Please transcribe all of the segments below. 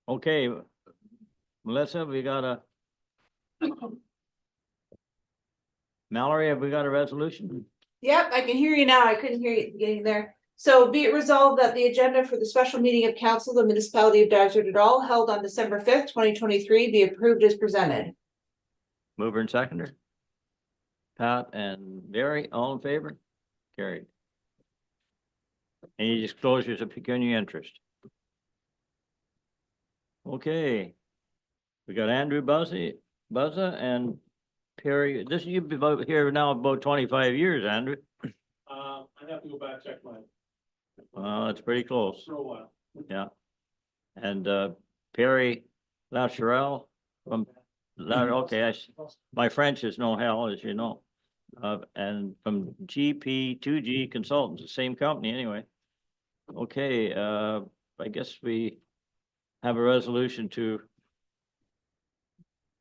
Okay, Melissa, we got a. Mallory, have we got a resolution? Yep, I can hear you now. I couldn't hear you getting there. So be it resolved that the agenda for the special meeting of council of the municipality of Dysart et al. Held on December 5th, 2023 be approved as presented. Mover and seconder. Pat and Barry, all in favor? Carried. Any disclosures of pecuniary interest? Okay. We got Andrew Buzza and Perry. You've been about here now about 25 years, Andrew. I'd have to go back, check mine. It's pretty close. For a while. Yeah. And Perry Lacharel from, okay, my French is no hell, as you know. And from GP2G Consultants, the same company anyway. Okay, I guess we have a resolution to.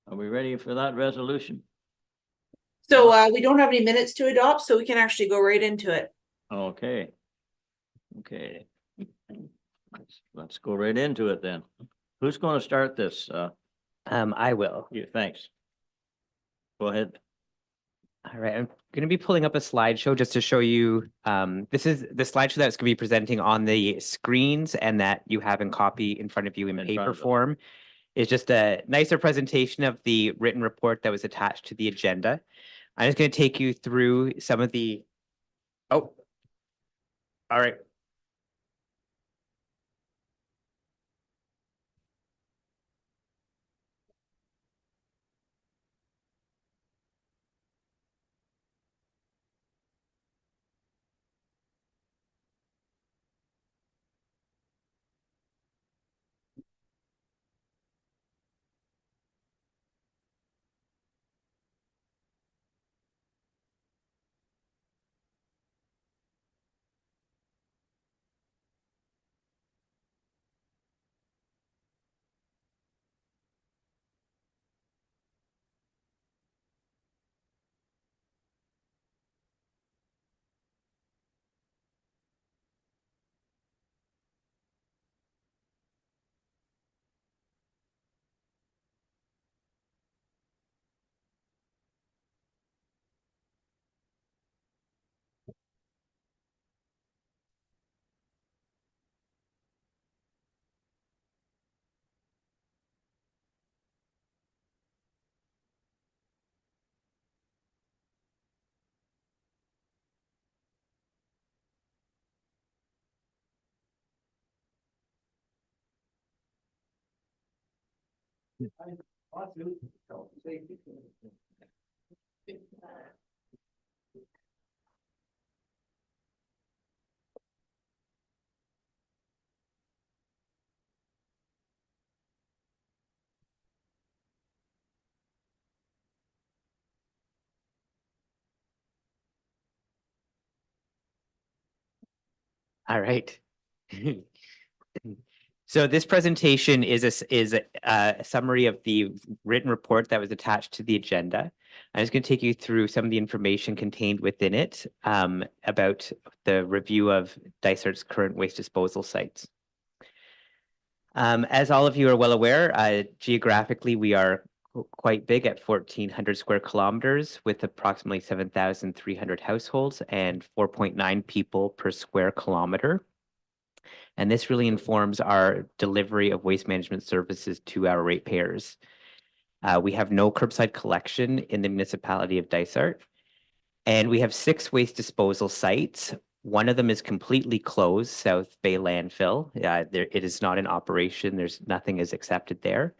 Are we ready for that resolution? So we don't have any minutes to adopt, so we can actually go right into it. Okay. Okay. Let's go right into it then. Who's going to start this? I will. You, thanks. Go ahead. All right, I'm going to be pulling up a slideshow just to show you. This is the slideshow that's going to be presenting on the screens and that you have in copy in front of you in paper form. It's just a nicer presentation of the written report that was attached to the agenda. I'm just going to take you through some of the. Oh, all right. All right. So this presentation is a summary of the written report that was attached to the agenda. I'm just going to take you through some of the information contained within it about the review of Dysart's current waste disposal sites. As all of you are well aware, geographically, we are quite big at 1,400 square kilometers with approximately 7,300 households and 4.9 people per square kilometer. And this really informs our delivery of waste management services to our ratepayers. We have no curbside collection in the municipality of Dysart. And we have 6 waste disposal sites. One of them is completely closed, South Bay Landfill. It is not in operation. There's nothing is accepted there.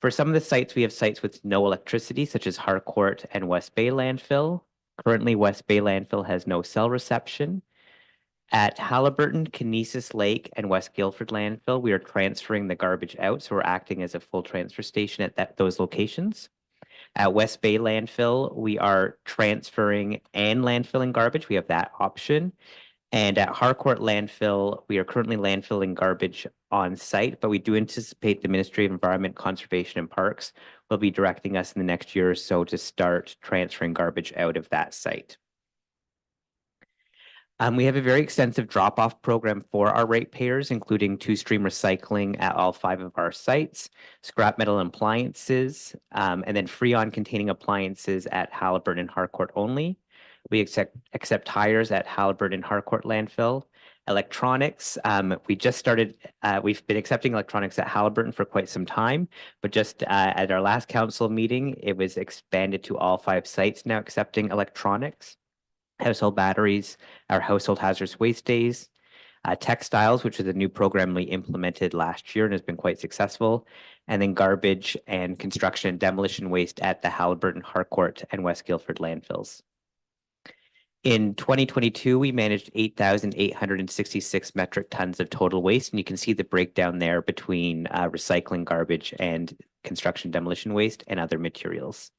For some of the sites, we have sites with no electricity, such as Harcourt and West Bay Landfill. Currently, West Bay Landfill has no cell reception. At Halliburton, Kinesis Lake, and West Guildford Landfill, we are transferring the garbage out, so we're acting as a full transfer station at those locations. At West Bay Landfill, we are transferring and landfilling garbage. We have that option. And at Harcourt Landfill, we are currently landfilling garbage on site, but we do anticipate the Ministry of Environment, Conservation and Parks will be directing us in the next year or so to start transferring garbage out of that site. We have a very extensive drop-off program for our ratepayers, including two-stream recycling at all 5 of our sites, scrap metal appliances, and then freon containing appliances at Halliburton and Harcourt only. We accept tires at Halliburton and Harcourt landfill. Electronics, we just started, we've been accepting electronics at Halliburton for quite some time, but just at our last council meeting, it was expanded to all 5 sites now accepting electronics. Household batteries, our household hazardous waste days, textiles, which is a new program we implemented last year and has been quite successful, and then garbage and construction and demolition waste at the Halliburton, Harcourt, and West Guildford landfills. In 2022, we managed 8,866 metric tons of total waste, and you can see the breakdown there between recycling, garbage, and construction demolition waste and other materials.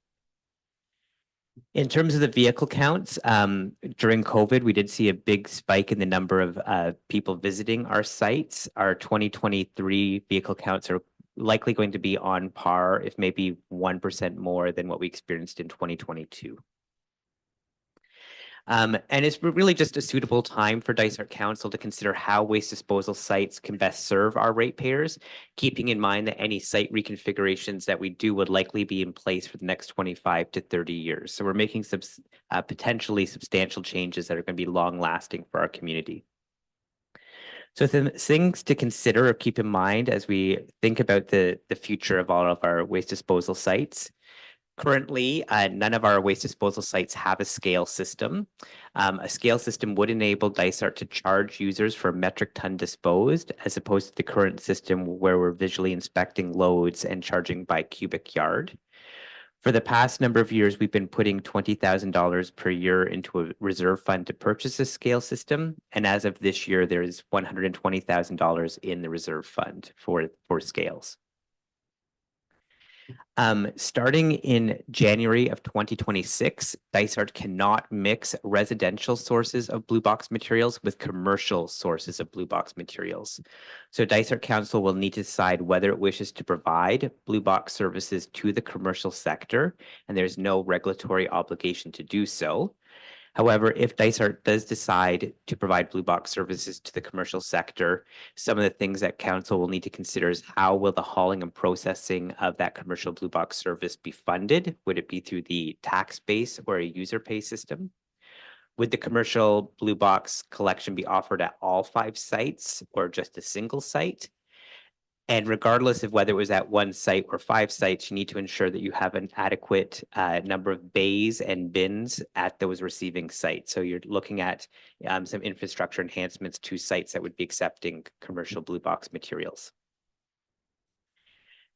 In terms of the vehicle counts, during COVID, we did see a big spike in the number of people visiting our sites. Our 2023 vehicle counts are likely going to be on par, if maybe 1% more than what we experienced in 2022. And it's really just a suitable time for Dysart Council to consider how waste disposal sites can best serve our ratepayers, keeping in mind that any site reconfigurations that we do would likely be in place for the next 25 to 30 years. So we're making some potentially substantial changes that are going to be long lasting for our community. So things to consider or keep in mind as we think about the future of all of our waste disposal sites. Currently, none of our waste disposal sites have a scale system. A scale system would enable Dysart to charge users for metric ton disposed, as opposed to the current system where we're visually inspecting loads and charging by cubic yard. For the past number of years, we've been putting $20,000 per year into a reserve fund to purchase a scale system. And as of this year, there's $120,000 in the reserve fund for scales. Starting in January of 2026, Dysart cannot mix residential sources of blue box materials with commercial sources of blue box materials. So Dysart Council will need to decide whether it wishes to provide blue box services to the commercial sector, and there's no regulatory obligation to do so. However, if Dysart does decide to provide blue box services to the commercial sector, some of the things that council will need to consider is how will the hauling and processing of that commercial blue box service be funded? Would it be through the tax base or a user pay system? Would the commercial blue box collection be offered at all 5 sites or just a single site? And regardless of whether it was at 1 site or 5 sites, you need to ensure that you have an adequate number of bays and bins at those receiving sites. So you're looking at some infrastructure enhancements to sites that would be accepting commercial blue box materials.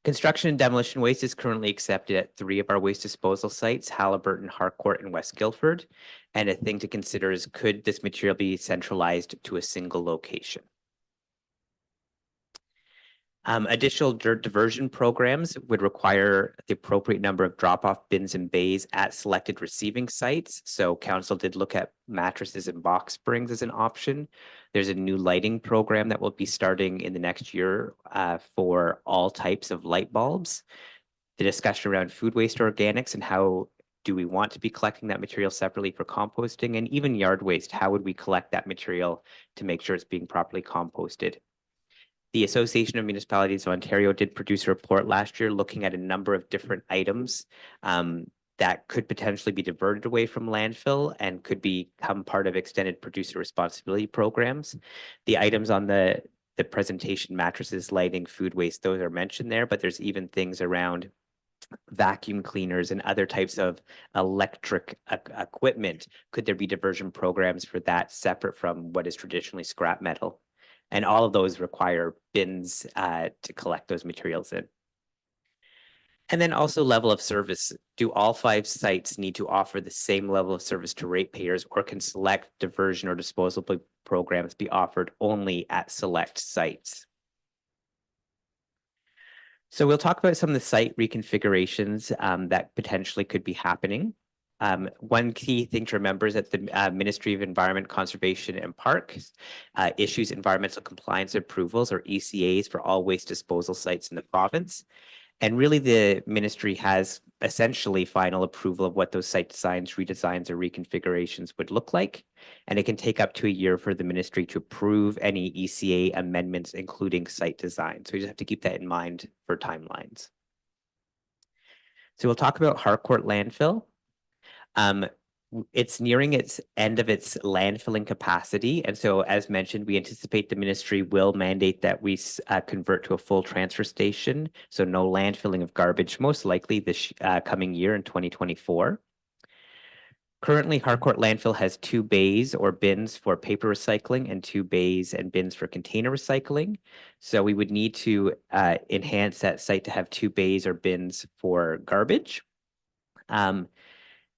Construction and demolition waste is currently accepted at 3 of our waste disposal sites, Halliburton, Harcourt, and West Guildford. And a thing to consider is, could this material be centralized to a single location? Additional dirt diversion programs would require the appropriate number of drop-off bins and bays at selected receiving sites. So council did look at mattresses and box springs as an option. There's a new lighting program that will be starting in the next year for all types of light bulbs. The discussion around food waste organics and how do we want to be collecting that material separately for composting, and even yard waste, how would we collect that material to make sure it's being properly composted? The Association of Municipalities of Ontario did produce a report last year looking at a number of different items that could potentially be diverted away from landfill and could become part of extended producer responsibility programs. The items on the presentation, mattresses, lighting, food waste, those are mentioned there, but there's even things around vacuum cleaners and other types of electric equipment. Could there be diversion programs for that separate from what is traditionally scrap metal? And all of those require bins to collect those materials in. And then also level of service. Do all 5 sites need to offer the same level of service to ratepayers, or can select diversion or disposal programs be offered only at select sites? So we'll talk about some of the site reconfigurations that potentially could be happening. One key thing to remember is that the Ministry of Environment, Conservation and Parks issues environmental compliance approvals, or ECAs, for all waste disposal sites in the province. And really the ministry has essentially final approval of what those site designs, redesigns, or reconfigurations would look like. And it can take up to a year for the ministry to approve any ECA amendments, including site design. So you just have to keep that in mind for timelines. So we'll talk about Harcourt landfill. It's nearing its end of its landfilling capacity. And so, as mentioned, we anticipate the ministry will mandate that we convert to a full transfer station. So no landfilling of garbage, most likely this coming year in 2024. Currently, Harcourt landfill has 2 bays or bins for paper recycling and 2 bays and bins for container recycling. So we would need to enhance that site to have 2 bays or bins for garbage.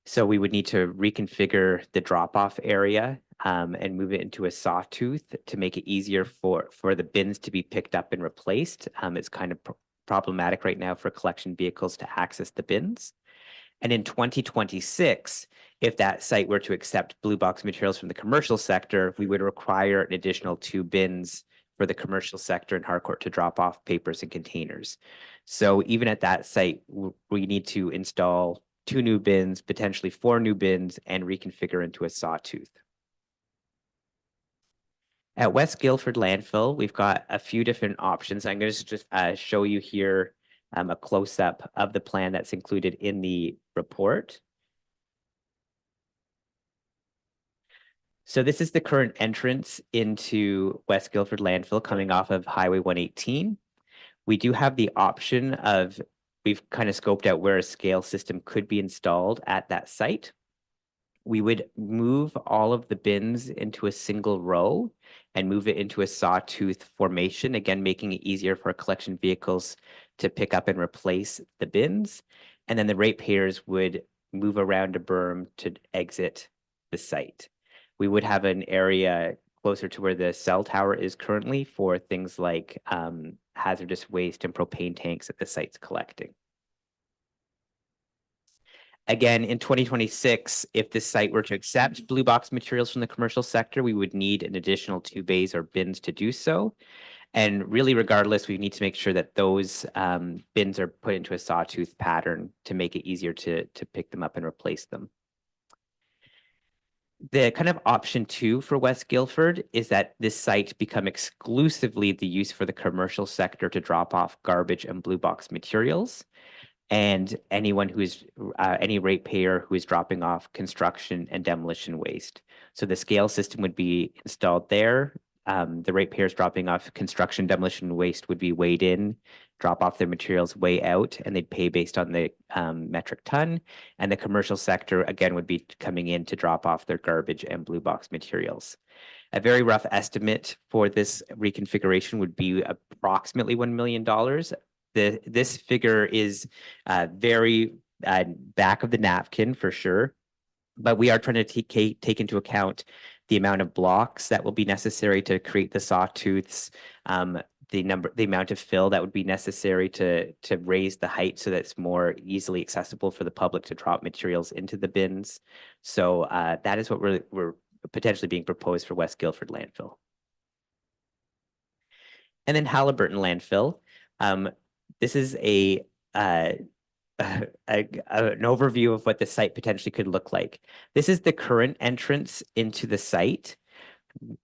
So we would need to reconfigure the drop-off area and move it into a sawtooth to make it easier for the bins to be picked up and replaced. It's kind of problematic right now for collection vehicles to access the bins. And in 2026, if that site were to accept blue box materials from the commercial sector, we would require an additional 2 bins for the commercial sector in Harcourt to drop off papers and containers. So even at that site, we need to install 2 new bins, potentially 4 new bins, and reconfigure into a sawtooth. At West Guildford landfill, we've got a few different options. I'm going to just show you here a close-up of the plan that's included in the report. So this is the current entrance into West Guildford landfill coming off of Highway 118. We do have the option of, we've kind of scoped out where a scale system could be installed at that site. We would move all of the bins into a single row and move it into a sawtooth formation, again, making it easier for collection vehicles to pick up and replace the bins. And then the ratepayers would move around a berm to exit the site. We would have an area closer to where the cell tower is currently for things like hazardous waste and propane tanks that the site's collecting. Again, in 2026, if this site were to accept blue box materials from the commercial sector, we would need an additional 2 bays or bins to do so. And really, regardless, we need to make sure that those bins are put into a sawtooth pattern to make it easier to pick them up and replace them. The kind of option 2 for West Guildford is that this site become exclusively the use for the commercial sector to drop off garbage and blue box materials. And anyone who is any ratepayer who is dropping off construction and demolition waste. So the scale system would be installed there. The ratepayers dropping off construction, demolition, waste would be weighed in, drop off their materials, weigh out, and they'd pay based on the metric ton. And the commercial sector, again, would be coming in to drop off their garbage and blue box materials. A very rough estimate for this reconfiguration would be approximately $1 million. This figure is very back of the napkin for sure, but we are trying to take into account the amount of blocks that will be necessary to create the sawtooths, the amount of fill that would be necessary to raise the height so that it's more easily accessible for the public to drop materials into the bins. So that is what we're potentially being proposed for West Guildford landfill. And then Halliburton landfill. This is an overview of what the site potentially could look like. This is the current entrance into the site.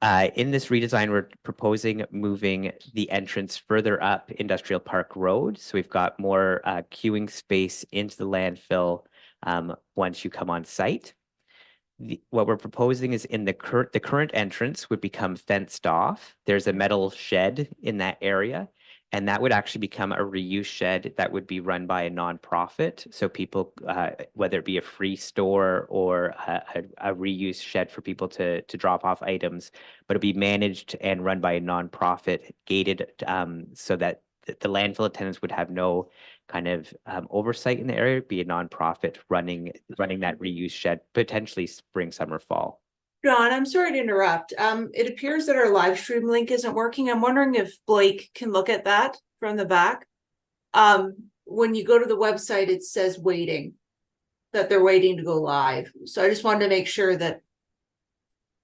In this redesign, we're proposing moving the entrance further up Industrial Park Road. So we've got more queuing space into the landfill once you come on site. What we're proposing is in the current entrance would become fenced off. There's a metal shed in that area. And that would actually become a reuse shed that would be run by a nonprofit. So people, whether it be a free store or a reuse shed for people to drop off items, but it'd be managed and run by a nonprofit, gated so that the landfill attendants would have no kind of oversight in the area. It'd be a nonprofit running that reuse shed, potentially spring, summer, fall. John, I'm sorry to interrupt. It appears that our live stream link isn't working. I'm wondering if Blake can look at that from the back. When you go to the website, it says waiting, that they're waiting to go live. So I just wanted to make sure that,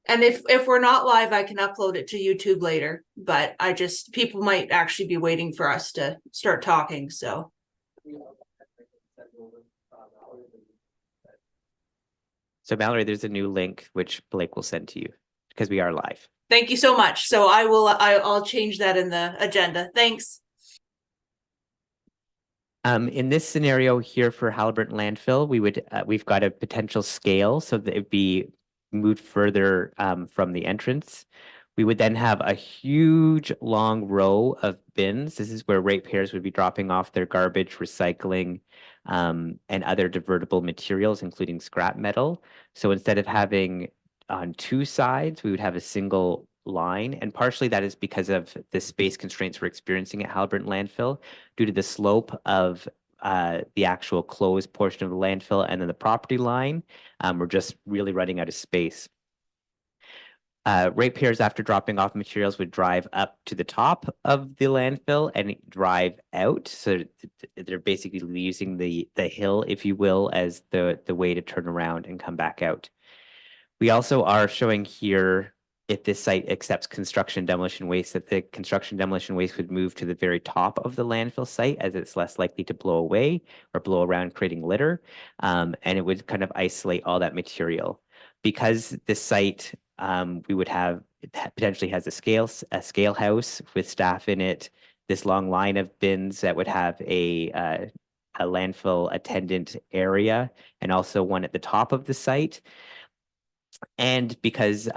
and if we're not live, I can upload it to YouTube later, but people might actually be waiting for us to start talking, so. So Mallory, there's a new link which Blake will send to you because we are live. Thank you so much. So I'll change that in the agenda. Thanks. In this scenario here for Halliburton landfill, we've got a potential scale so that it'd be moved further from the entrance. We would then have a huge long row of bins. This is where ratepayers would be dropping off their garbage, recycling, and other divertible materials, including scrap metal. So instead of having on two sides, we would have a single line. And partially that is because of the space constraints we're experiencing at Halliburton landfill due to the slope of the actual closed portion of the landfill and then the property line. We're just really running out of space. Ratepayers, after dropping off materials, would drive up to the top of the landfill and drive out. So they're basically using the hill, if you will, as the way to turn around and come back out. We also are showing here, if this site accepts construction demolition waste, that the construction demolition waste would move to the very top of the landfill site as it's less likely to blow away or blow around, creating litter. And it would kind of isolate all that material. Because this site we would have, it potentially has a scale house with staff in it, this long line of bins that would have a landfill attendant area and also one at the top of the site. And because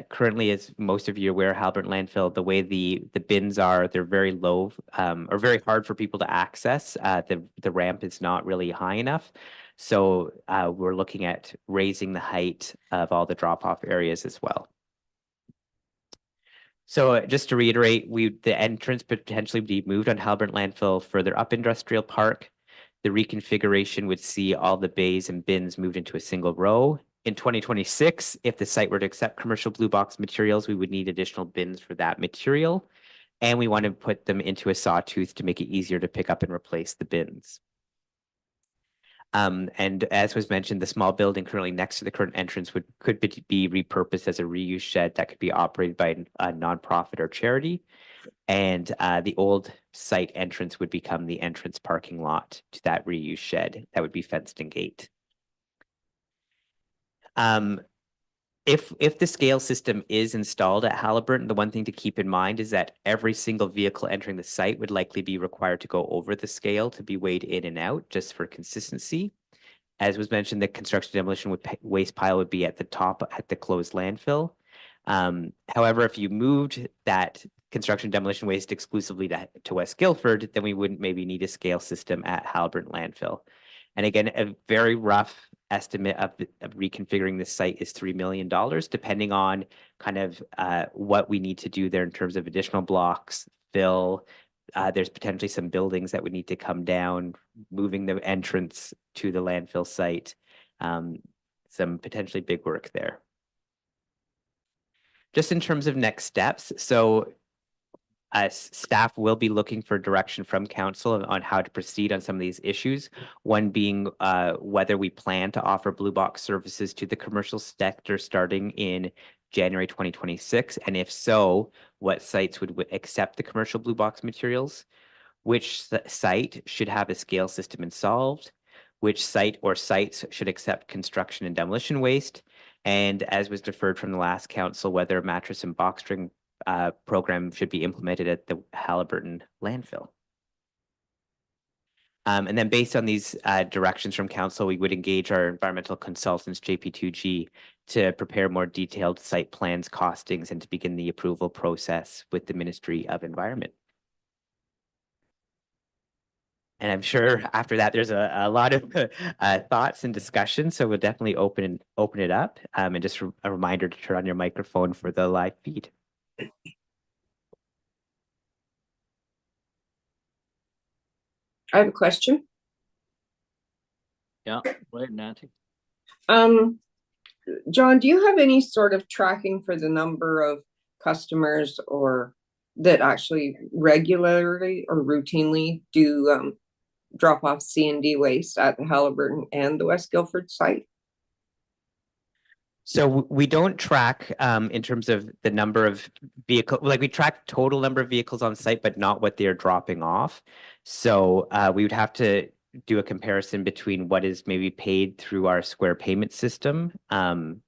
currently, as most of you are aware, Halliburton landfill, the way the bins are, they're very low or very hard for people to access. The ramp is not really high enough. So we're looking at raising the height of all the drop-off areas as well. So just to reiterate, the entrance potentially be moved on Halliburton landfill further up Industrial Park. The reconfiguration would see all the bays and bins moved into a single row. In 2026, if the site were to accept commercial blue box materials, we would need additional bins for that material. And we want to put them into a sawtooth to make it easier to pick up and replace the bins. And as was mentioned, the small building currently next to the current entrance could be repurposed as a reuse shed that could be operated by a nonprofit or charity. And the old site entrance would become the entrance parking lot to that reuse shed that would be fenced and gate. If the scale system is installed at Halliburton, the one thing to keep in mind is that every single vehicle entering the site would likely be required to go over the scale to be weighed in and out, just for consistency. As was mentioned, the construction demolition waste pile would be at the top at the closed landfill. However, if you moved that construction demolition waste exclusively to West Guildford, then we wouldn't maybe need a scale system at Halliburton landfill. And again, a very rough estimate of reconfiguring this site is $3 million, depending on kind of what we need to do there in terms of additional blocks, fill. There's potentially some buildings that would need to come down, moving the entrance to the landfill site. Some potentially big work there. Just in terms of next steps, so staff will be looking for direction from council on how to proceed on some of these issues. One being whether we plan to offer blue box services to the commercial sector starting in January 2026. And if so, what sites would accept the commercial blue box materials? Which site should have a scale system installed? Which site or sites should accept construction and demolition waste? And as was deferred from the last council, whether a mattress and box string program should be implemented at the Halliburton landfill. And then based on these directions from council, we would engage our environmental consultants, JP2G, to prepare more detailed site plans, costings, and to begin the approval process with the Ministry of Environment. And I'm sure after that, there's a lot of thoughts and discussion. So we'll definitely open it up. And just a reminder to turn on your microphone for the live feed. I have a question. Yeah, go ahead, Nancy. John, do you have any sort of tracking for the number of customers or that actually regularly or routinely do drop off C&D waste at the Halliburton and the West Guildford site? So we don't track in terms of the number of vehicles, like we track total number of vehicles on site, but not what they're dropping off. So we would have to do a comparison between what is maybe paid through our square payment system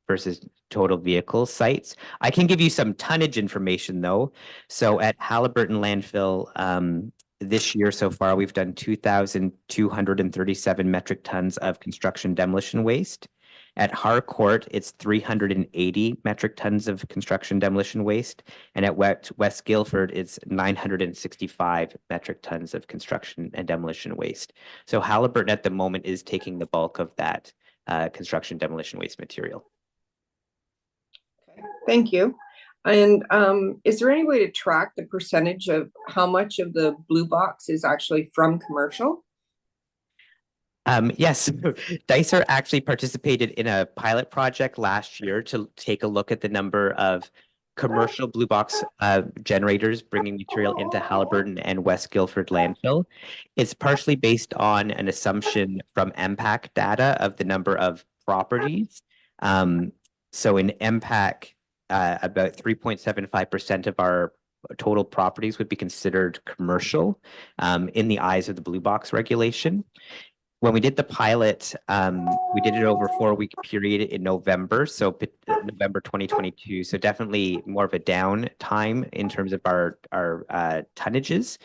versus total vehicle sites. I can give you some tonnage information though. So at Halliburton landfill, this year so far, we've done 2,237 metric tons of construction demolition waste. At Harcourt, it's 380 metric tons of construction demolition waste. And at West Guildford, it's 965 metric tons of construction and demolition waste. So Halliburton at the moment is taking the bulk of that construction demolition waste material. Thank you. And is there any way to track the percentage of how much of the blue box is actually from commercial? Yes, Dysart actually participated in a pilot project last year to take a look at the number of commercial blue box generators bringing material into Halliburton and West Guildford landfill. It's partially based on an assumption from MPAC data of the number of properties. So in MPAC, about 3.75% of our total properties would be considered commercial in the eyes of the blue box regulation. When we did the pilot, we did it over a 4-week period in November, so November 2022. So definitely more of a down time in terms of our tonnages.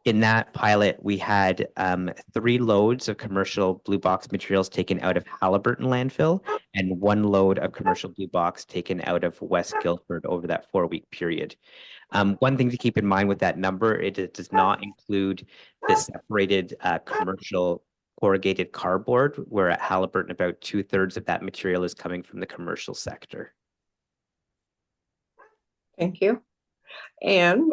In that pilot, we had 3 loads of commercial blue box materials taken out of Halliburton landfill and 1 load of commercial blue box taken out of West Guildford over that 4-week period. One thing to keep in mind with that number, it does not include the separated commercial corrugated cardboard, where at Halliburton about 2/3 of that material is coming from the commercial sector. Thank you. And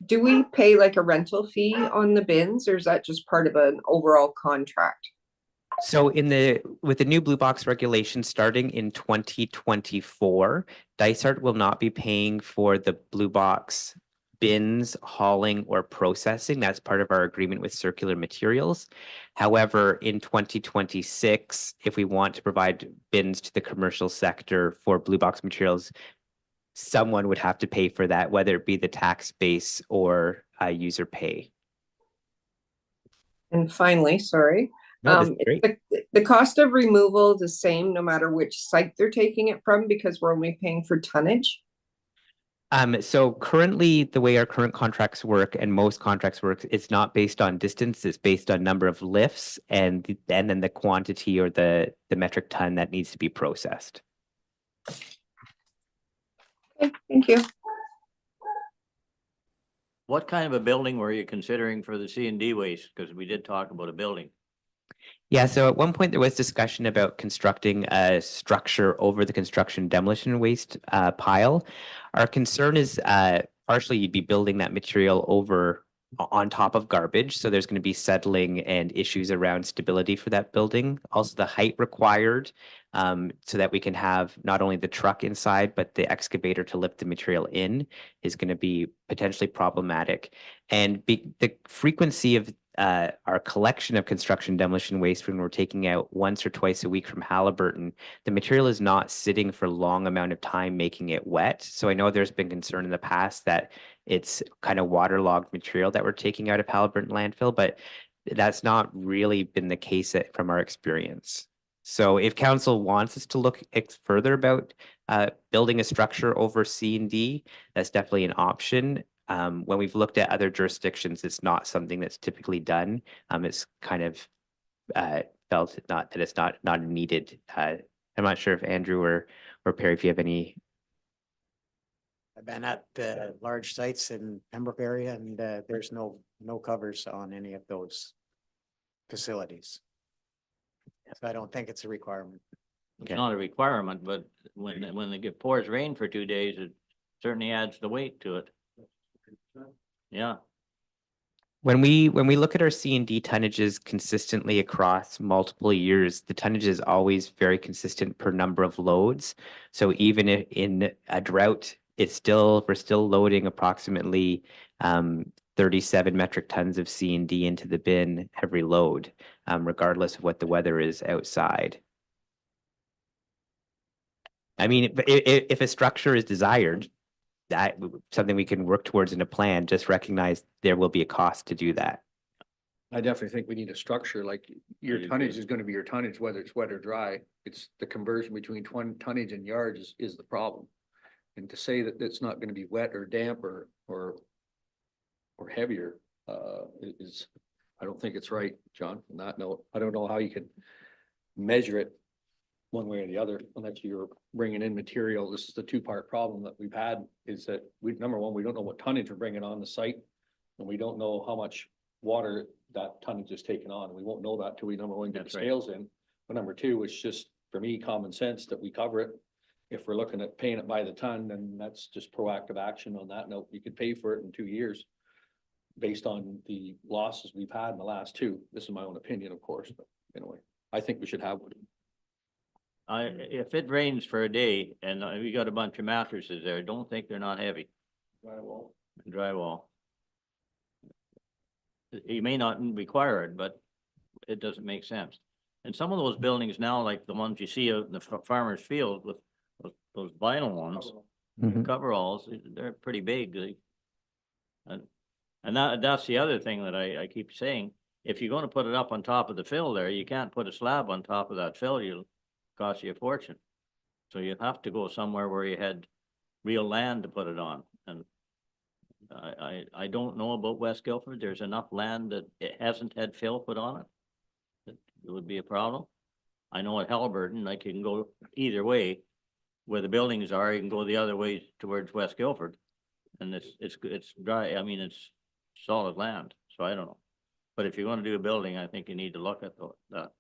do we pay like a rental fee on the bins, or is that just part of an overall contract? So with the new blue box regulation starting in 2024, Dysart will not be paying for the blue box bins, hauling, or processing. That's part of our agreement with Circular Materials. However, in 2026, if we want to provide bins to the commercial sector for blue box materials, someone would have to pay for that, whether it be the tax base or user pay. And finally, sorry, No, that's great. the cost of removal the same no matter which site they're taking it from, because we're only paying for tonnage? So currently, the way our current contracts work and most contracts work, it's not based on distance, it's based on number of lifts and then the quantity or the metric ton that needs to be processed. Okay, thank you. What kind of a building were you considering for the C&D waste? Because we did talk about a building. Yeah, so at one point there was discussion about constructing a structure over the construction demolition waste pile. Our concern is partially you'd be building that material over on top of garbage. So there's going to be settling and issues around stability for that building. Also the height required so that we can have not only the truck inside, but the excavator to lift the material in is going to be potentially problematic. And the frequency of our collection of construction demolition waste when we're taking out once or twice a week from Halliburton, the material is not sitting for a long amount of time making it wet. So I know there's been concern in the past that it's kind of waterlogged material that we're taking out of Halliburton landfill, but that's not really been the case from our experience. So if council wants us to look further about building a structure over C&D, that's definitely an option. When we've looked at other jurisdictions, it's not something that's typically done. It's kind of felt that it's not needed. I'm not sure if Andrew or Perry, if you have any. I've been at large sites in Pembroke area, and there's no covers on any of those facilities. So I don't think it's a requirement. It's not a requirement, but when it pours rain for 2 days, it certainly adds the weight to it. Yeah. When we look at our C&D tonnages consistently across multiple years, the tonnage is always very consistent per number of loads. So even if in a drought, we're still loading approximately 37 metric tons of C&D into the bin every load, regardless of what the weather is outside. I mean, if a structure is desired, that something we can work towards in a plan, just recognize there will be a cost to do that. I definitely think we need a structure, like your I tonnage agree. is gonna be your tonnage, whether it's wet or dry. It's the conversion between tonnage and yards is the problem. And to say that it's not gonna be wet or damp or heavier, is, I don't think it's right, John, on that note. I don't know how you could measure it one way or the other, unless you're bringing in material. This is the two-part problem that we've had, is that number one, we don't know what tonnage we're bringing on the site. And we don't know how much water that tonnage is taking on. We won't know that till we, number one, get the That's right. scales in. But number two, it's just, for me, common sense that we cover it. If we're looking at paying it by the ton, then that's just proactive action on that note. You could pay for it in 2 years. Based on the losses we've had in the last two. This is my own opinion, of course, but anyway, I think we should have one. If it rains for a day and we got a bunch of mattresses there, don't think they're not heavy. Drywall. You may not require it, but it doesn't make sense. And some of those buildings now, like the ones you see out in the farmer's field with those vinyl ones, Mhm. coveralls, they're pretty big. And that's the other thing that I keep saying. If you're gonna put it up on top of the fill there, you can't put a slab on top of that fill. You'll cost you a fortune. So you have to go somewhere where you had real land to put it on. And I don't know about West Guilford. There's enough land that it hasn't had fill put on it. It would be a problem. I know at Halliburton, like you can go either way. Where the buildings are, you can go the other way towards West Guilford. And it's dry, I mean, it's solid land, so I don't know. But if you're gonna do a building, I think you need to look at that.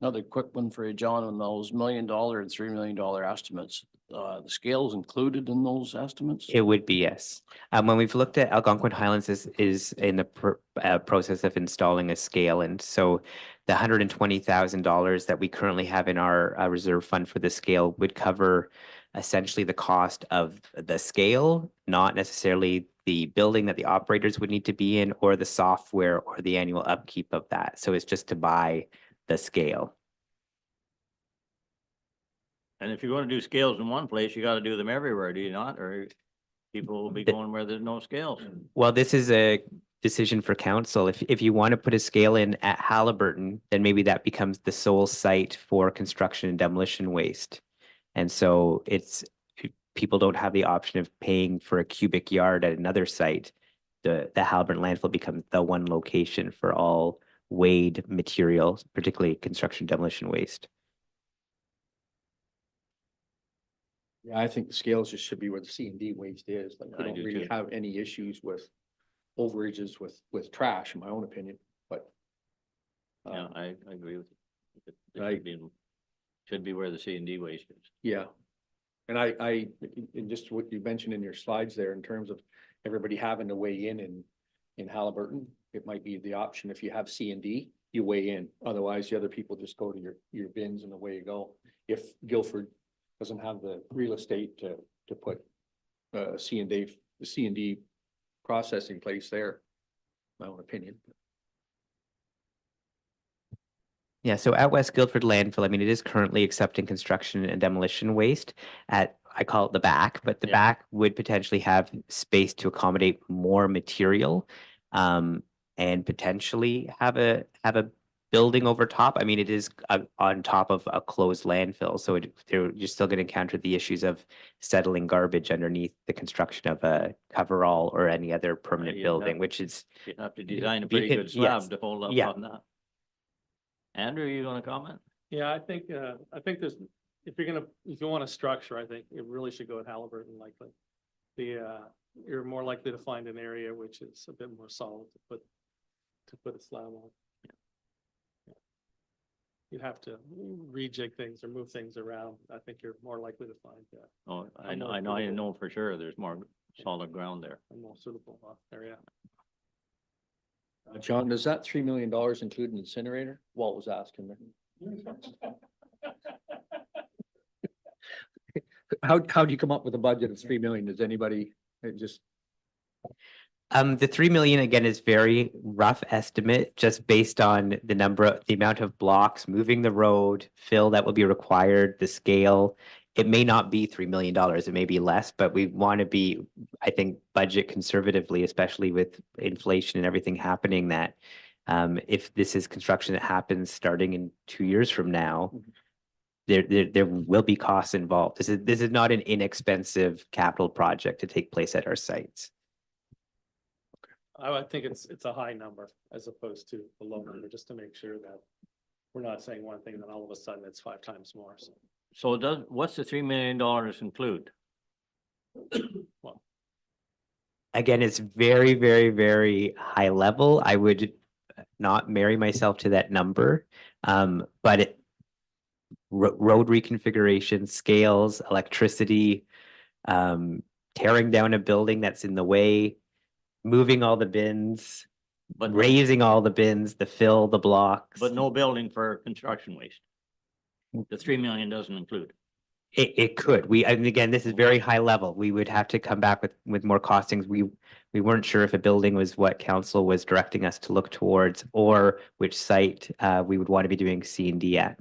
Another quick one for you, John, on those $1 million and $3 million estimates. The scales included in those estimates? It would be, yes. When we've looked at Algonquin Highlands is in the process of installing a scale. And so the $120,000 that we currently have in our reserve fund for the scale would cover essentially the cost of the scale, not necessarily the building that the operators would need to be in or the software or the annual upkeep of that. So it's just to buy the scale. And if you're gonna do scales in one place, you gotta do them everywhere, do you not? Or people will be going where there's no scales. Well, this is a decision for council. If you want to put a scale in at Halliburton, then maybe that becomes the sole site for construction and demolition waste. And so people don't have the option of paying for a cubic yard at another site. The Halliburton landfill becomes the one location for all weighed materials, particularly construction demolition waste. Yeah, I think the scales just should be where the C&D waste is. Like, we I don't do really too. have any issues with overages with trash, in my own opinion, but. Yeah, I agree with you. It I- should be where the C&D waste is. Yeah. And and just what you mentioned in your slides there in terms of everybody having to weigh in Halliburton, it might be the option if you have C&D, you weigh in. Otherwise, the other people just go to your bins and away you go. If Guilford doesn't have the real estate to put C&D processing place there, my own opinion. Yeah, so at West Guildford landfill, I mean, it is currently accepting construction and demolition waste at, I call it the back, but the Yeah. back would potentially have space to accommodate more material, and potentially have a building over top. I mean, it is on top of a closed landfill, so you're still going to encounter the issues of settling garbage underneath the construction of a coverall or any other permanent you'd building, have- which is You have to design a Be- pretty good yes. slab to hold up Yeah. on that. Andrew, you gonna comment? Yeah, I think there's, if you want a structure, I think it really should go at Halliburton likely. You're more likely to find an area which is a bit more solid to put a slab on. Yeah. You'd have to rejig things or move things around. I think you're more likely to find Oh, I I'm know, more I suitable. know for sure there's more solid ground there. a more suitable area. John, does that $3 million include an incinerator? Walt was asking there. How do you come up with a budget of 3 million? Does anybody, it just, the 3 million again is very rough estimate, just based on the amount of blocks, moving the road, fill that will be required, the scale. it may not be $3 million, it may be less, but we want to be, I think, budget conservatively, especially with inflation and everything happening, that if this is construction that happens starting in 2 years from now, there will be costs involved. This is not an inexpensive capital project to take place at our sites. I would think it's a high number as opposed to a low number, just to make sure that we're not saying one thing and then all of a sudden it's 5 times more. So what's the $3 million include? Well, Again, it's very, very, very high level. I would not marry myself to that number. But road reconfiguration, scales, electricity, tearing down a building that's in the way, moving all the bins, But raising all the bins, the fill, the blocks. But no building for construction waste. The 3 million doesn't include. It could. And again, this is very high level. We would have to come back with more costings. We weren't sure if a building was what council was directing us to look towards, or which site we would want to be doing C&D at.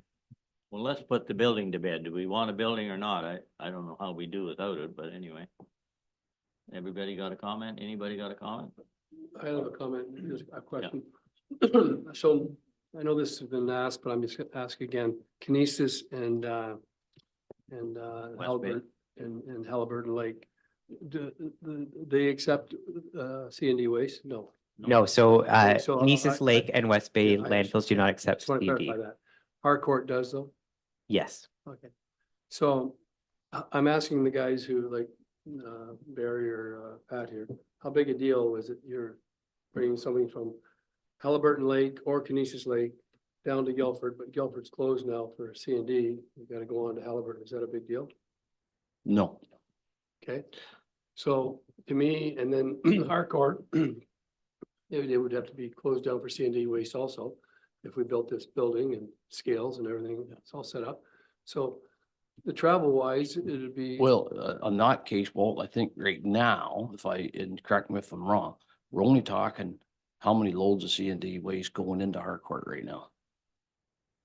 Well, let's put the building to bed. Do we want a building or not? I don't know how we do without it, but anyway. Everybody got a comment? Anybody got a comment? I have a comment, just a question. So I know this has been asked, but I'm just gonna ask again, Kinesis and Halliburton and Halliburton Lake, do they accept C&D waste? No. No, so So, Nices Lake and West Bay yeah, I landfills do not accept Just want to C&D. clarify that. Harcourt does though? Yes. Okay. So I'm asking the guys who like Barry or Pat here, how big a deal was it you're bringing something from Halliburton Lake or Kinesis Lake down to Guilford, but Guilford's closed now for C&D. You got to go on to Halliburton. Is that a big deal? No, Okay. So to me, and then Harcourt, it would have to be closed down for C&D waste also. If we built this building and scales and everything, it's all set up. So the travel wise, it'd be. well, on that case, Walt, I think right now, and correct me if I'm wrong, we're only talking how many loads of C&D waste going into Harcourt right now?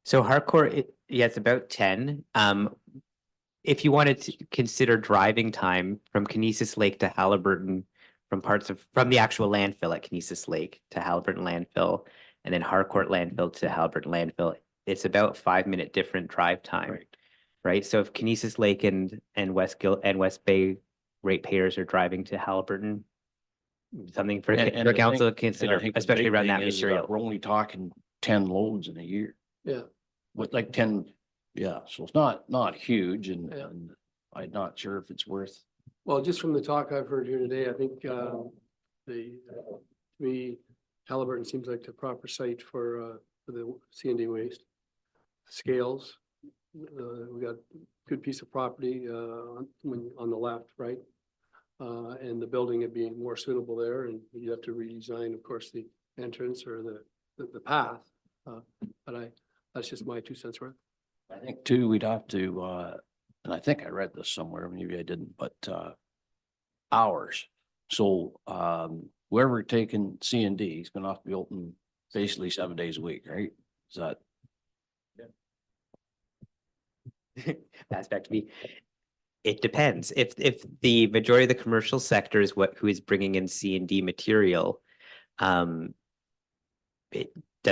So Harcourt, yeah, it's about 10. If you wanted to consider driving time from Kinesis Lake to Halliburton, from the actual landfill at Kinesis Lake to Halliburton landfill, and then Harcourt landfill to Halliburton landfill, it's about 5-minute different drive time. Right. So if Kinesis Lake and West Bay ratepayers are driving to Halliburton, something for And I council to think- and I consider, think the especially big around thing that is material. We're only talking 10 loads in a year. Yeah. With like 10, yeah, so it's not huge Yeah. and I'm not sure if it's worth. Well, just from the talk I've heard here today, I think to me, Halliburton seems like the proper site for the C&D waste. Scales, we got good piece of property on the left, right? And the building would be more suitable there, and you have to redesign, of course, the entrance or the path. But that's just my 2 cents worth. I think too, we'd have to, and I think I read this somewhere, maybe I didn't, but hours. So whoever taking C&D is gonna have to be open basically 7 days a week, right? Is that? That's back to me. It depends. If the majority of the commercial sector is who is bringing in C&D material, does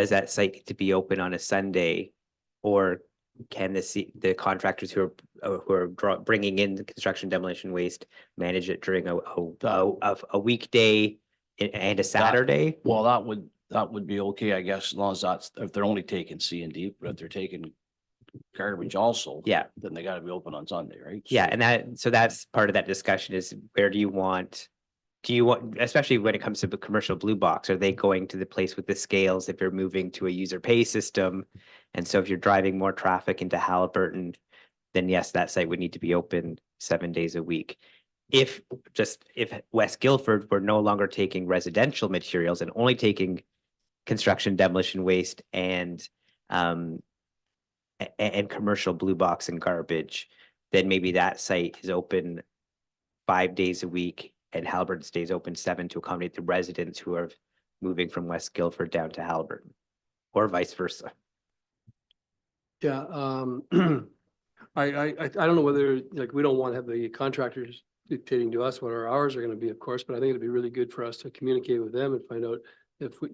that site need to be open on a Sunday, or can the contractors who are bringing in the construction demolition waste manage it during a weekday and a Saturday? Well, that would be okay, I guess, as long as if they're only taking C&D, but if they're taking garbage also. Yeah. Then they gotta be open on Sunday, right? Yeah, and that's part of that discussion is where do you want, especially when it comes to the commercial blue box, are they going to the place with the scales if you're moving to a user pay system? And so if you're driving more traffic into Halliburton, then yes, that site would need to be open 7 days a week. If West Guilford were no longer taking residential materials and only taking construction demolition waste and commercial blue box and garbage, then maybe that site is open 5 days a week and Halliburton stays open 7 to accommodate the residents who are moving from West Guilford down to Halliburton, or vice versa. Yeah, I don't know whether, like, we don't want to have the contractors dictating to us what our hours are gonna be, of course, but I think it'd be really good for us to communicate with them and find out if we,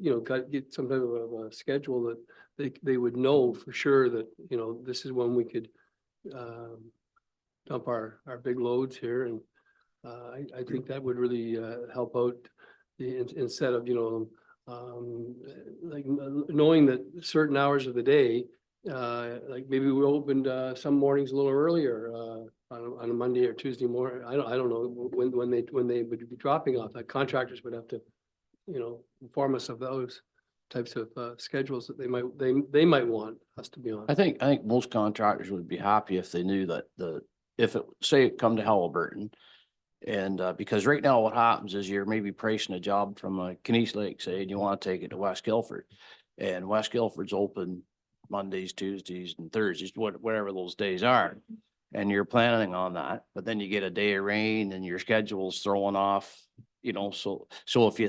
get some type of a schedule that they would know for sure that, this is when we could dump our big loads here, and I think that would really help out instead of, like knowing that certain hours of the day, like maybe we opened some mornings a little earlier on a Monday or Tuesday morning. I don't know when they would be dropping off. Like contractors would have to, inform us of those types of schedules that they might want us to be on. I think most contractors would be happy if they knew that if it, say it come to Halliburton. And because right now what happens is you're maybe pricing a job from Kenice Lake, say, and you want to take it to West Guilford. And West Guilford's open Mondays, Tuesdays and Thursdays, whatever those days are. And you're planning on that, but then you get a day of rain and your schedule's throwing off, so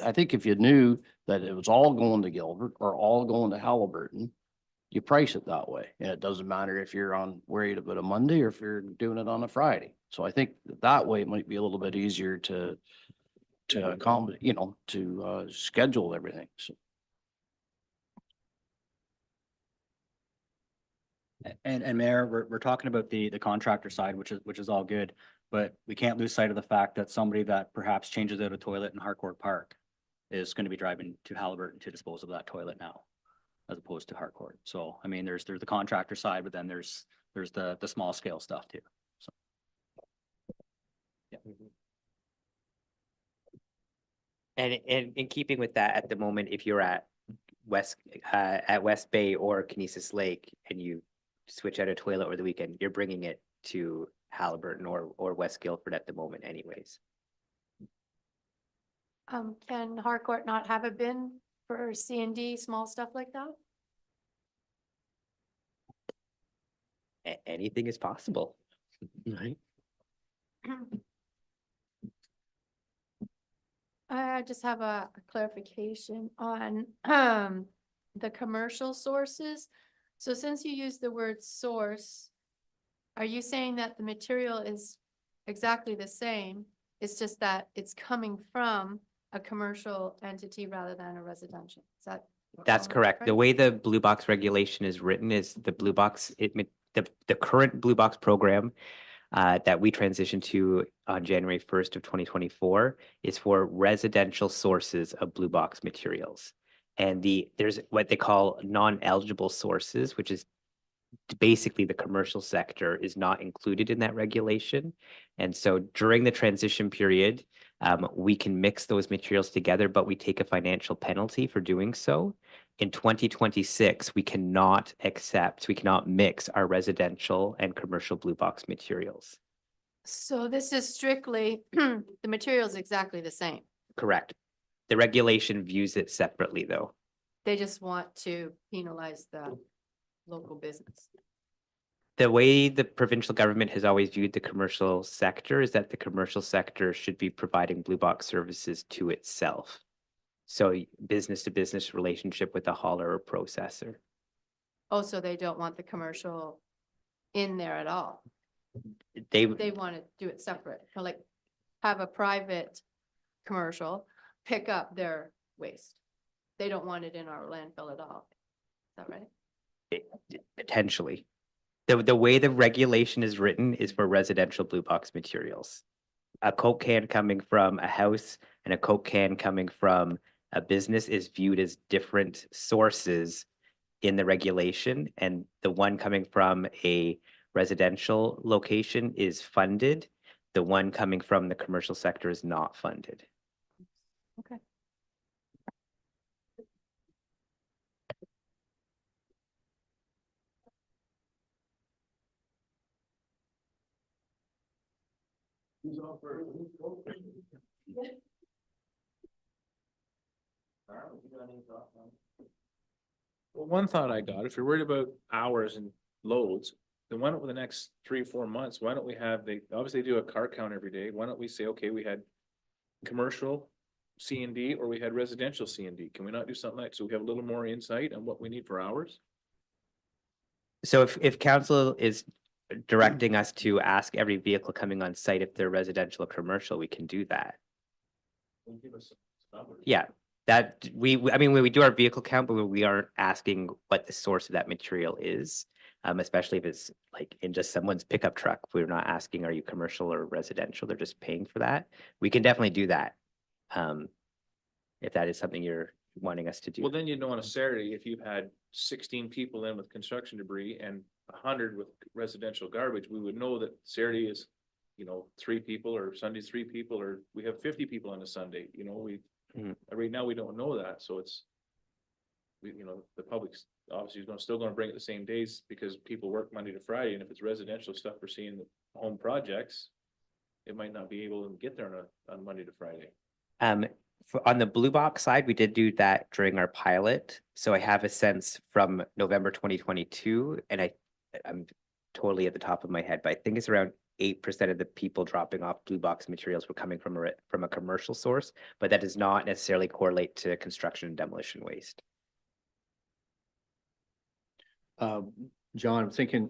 I think if you knew that it was all going to Gilbert or all going to Halliburton, you price it that way. And it doesn't matter if you're worried about a Monday or if you're doing it on a Friday. So I think that way it might be a little bit easier to accommodate, to schedule everything. So. And Mayor, we're talking about the contractor side, which is all good, but we can't lose sight of the fact that somebody that perhaps changes out a toilet in Harcourt Park is going to be driving to Halliburton to dispose of that toilet now, as opposed to Harcourt. So, I mean, there's the contractor side, but then there's the small scale stuff too. So. Yeah. And in keeping with that, at the moment, if you're at West Bay or Kinesis Lake and you switch out a toilet over the weekend, you're bringing it to Halliburton or West Guilford at the moment anyways. Can Harcourt not have a bin for C&D, small stuff like that? Anything is possible. Right. I just have a clarification on the commercial sources. So since you use the word source, are you saying that the material is exactly the same? It's just that it's coming from a commercial entity rather than a residential? Is that? That's correct. The way the Blue Box regulation is written is the Blue Box, the current Blue Box program that we transitioned to on January 1st of 2024 is for residential sources of Blue Box materials. And there's what they call non-eligible sources, which is basically the commercial sector is not included in that regulation. And so during the transition period, we can mix those materials together, but we take a financial penalty for doing so. In 2026, we cannot mix our residential and commercial Blue Box materials. So this is strictly, the material is exactly the same. Correct. The regulation views it separately though. They just want to penalize the local business. The way the provincial government has always viewed the commercial sector is that the commercial sector should be providing Blue Box services to itself. So business to business relationship with a hauler or processor. Oh, so they don't want the commercial in there at all. They want to do it separate, like have a private commercial pick up their waste. They don't want it in our landfill at all. Is that right? Potentially. The way the regulation is written is for residential Blue Box materials. A Coke can coming from a house and a Coke can coming from a business is viewed as different sources in the regulation, and the one coming from a residential location is funded. The one coming from the commercial sector is not funded. Okay. Well, one thought I got, if you're worried about hours and loads, then why don't we the next 3-4 months, why don't we have, they obviously do a car count every day. Why don't we say, okay, we had commercial C&D or we had residential C&D. Can we not do something like, so we have a little more insight on what we need for hours? So if council is directing us to ask every vehicle coming on site if they're residential or commercial, we can do that. Yeah, that I mean, when we do our vehicle count, but we aren't asking what the source of that material is. Especially if it's like in just someone's pickup truck, we're not asking, are you commercial or residential? They're just paying for that. We can definitely do that. If that is something you're wanting us to do. Well, then you know on a Saturday, if you've had 16 people in with construction debris and 100 with residential garbage, we would know that Saturday is, 3 people, or Sunday's 3 people, or we have 50 people on a Sunday, right now we don't know that, so it's. The public's obviously still gonna bring it the same days because people work Monday to Friday, and if it's residential stuff we're seeing the home projects, it might not be able to get there on Monday to Friday. On the blue box side, we did do that during our pilot. So I have a sense from November 2022, and I'm totally at the top of my head, but I think it's around 8% of the people dropping off blue box materials were coming from a commercial source, but that does not necessarily correlate to construction and demolition waste. John, I'm thinking,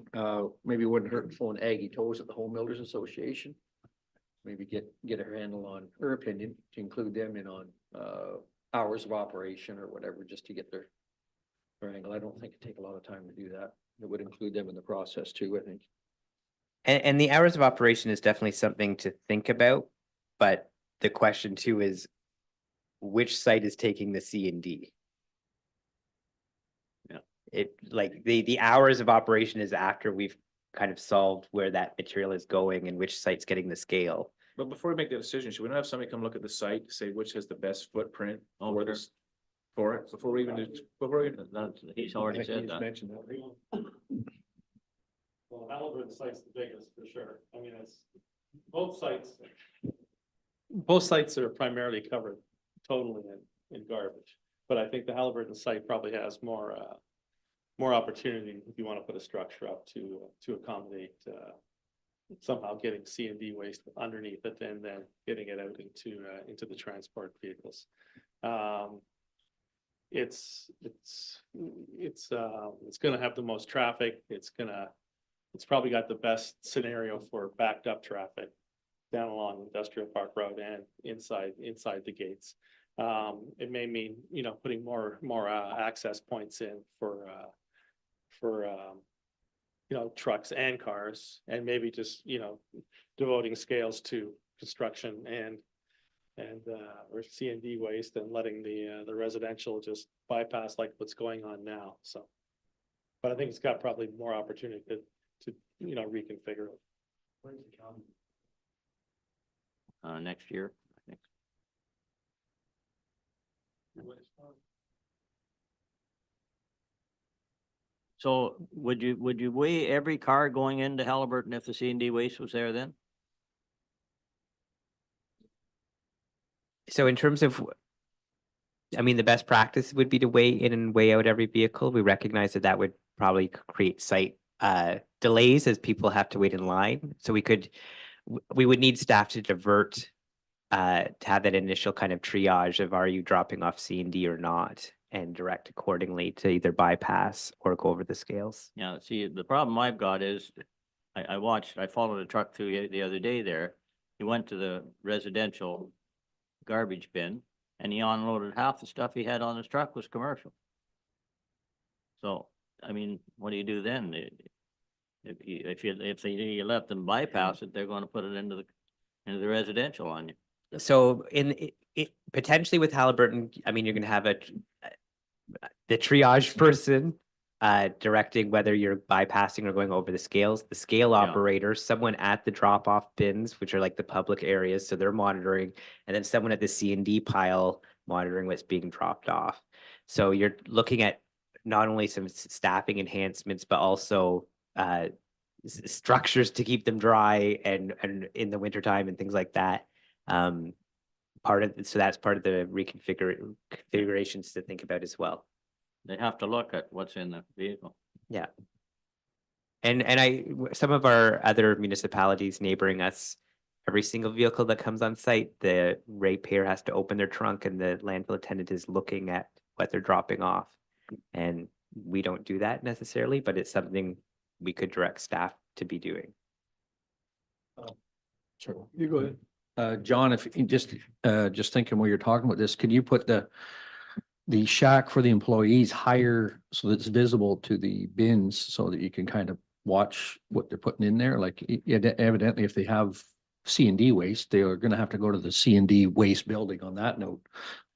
maybe it wouldn't hurt phone Aggie Toes at the Home Builders Association. Maybe get her handle on her opinion, to include them in on, hours of operation or whatever, just to get their angle. I don't think it'd take a lot of time to do that. It would include them in the process too, I think. And the hours of operation is definitely something to think about, but the question too is, which site is taking the C&D? It like the hours of operation is after we've kind of solved where that material is going and which site's getting the scale. But before we make the decision, should we not have somebody come look at the site to say which has the best footprint for this? For it, before we even do, He's already said that. Mentioned that. Well, Halliburton site's the biggest for sure. I mean, it's both sites. Both sites are primarily covered totally in garbage, but I think the Halliburton site probably has more opportunity if you want to put a structure up to accommodate somehow getting C&D waste underneath it and then getting it out into the transport vehicles. It's going to have the most traffic. It's probably got the best scenario for backed up traffic down along Industrial Park Road and inside the gates. It may mean, putting more access points in for trucks and cars, and maybe just, devoting scales to construction and or C&D waste, and letting the residential just bypass like what's going on now. So, but I think it's got probably more opportunity to reconfigure it. Next year, I think. So would you weigh every car going into Halliburton if the C&D waste was there then? So in terms of, I mean, the best practice would be to weigh in and weigh out every vehicle. We recognize that would probably create site delays as people have to wait in line. So we would need staff to divert to have that initial kind of triage of, are you dropping off C&D or not, and direct accordingly to either bypass or go over the scales. Yeah, see, the problem I've got is I followed a truck through the other day there. He went to the residential garbage bin and he unloaded half the stuff he had on his truck was commercial. So, I mean, what do you do then? If you let them bypass it, they're going to put it into the residential on you. So potentially with Halliburton, I mean, you're going to have the triage person directing whether you're bypassing or going over the scales, the scale operator, someone at the drop-off bins, which are like the public areas, so they're monitoring, and then someone at the C&D pile monitoring what's being dropped off. So you're looking at not only some staffing enhancements, but also structures to keep them dry and in the wintertime and things like that. So that's part of the configurations to think about as well. They have to look at what's in the vehicle. Yeah. And some of our other municipalities neighboring us, every single vehicle that comes on site, the ratepayer has to open their trunk and the landfill attendant is looking at what they're dropping off. And we don't do that necessarily, but it's something we could direct staff to be doing. Sure. You go ahead. John, if you just thinking while you're talking about this, could you put the shack for the employees higher so that it's visible to the bins so that you can kind of watch what they're putting in there? Like evidently, if they have C&D waste, they are gonna have to go to the C&D waste building on that note.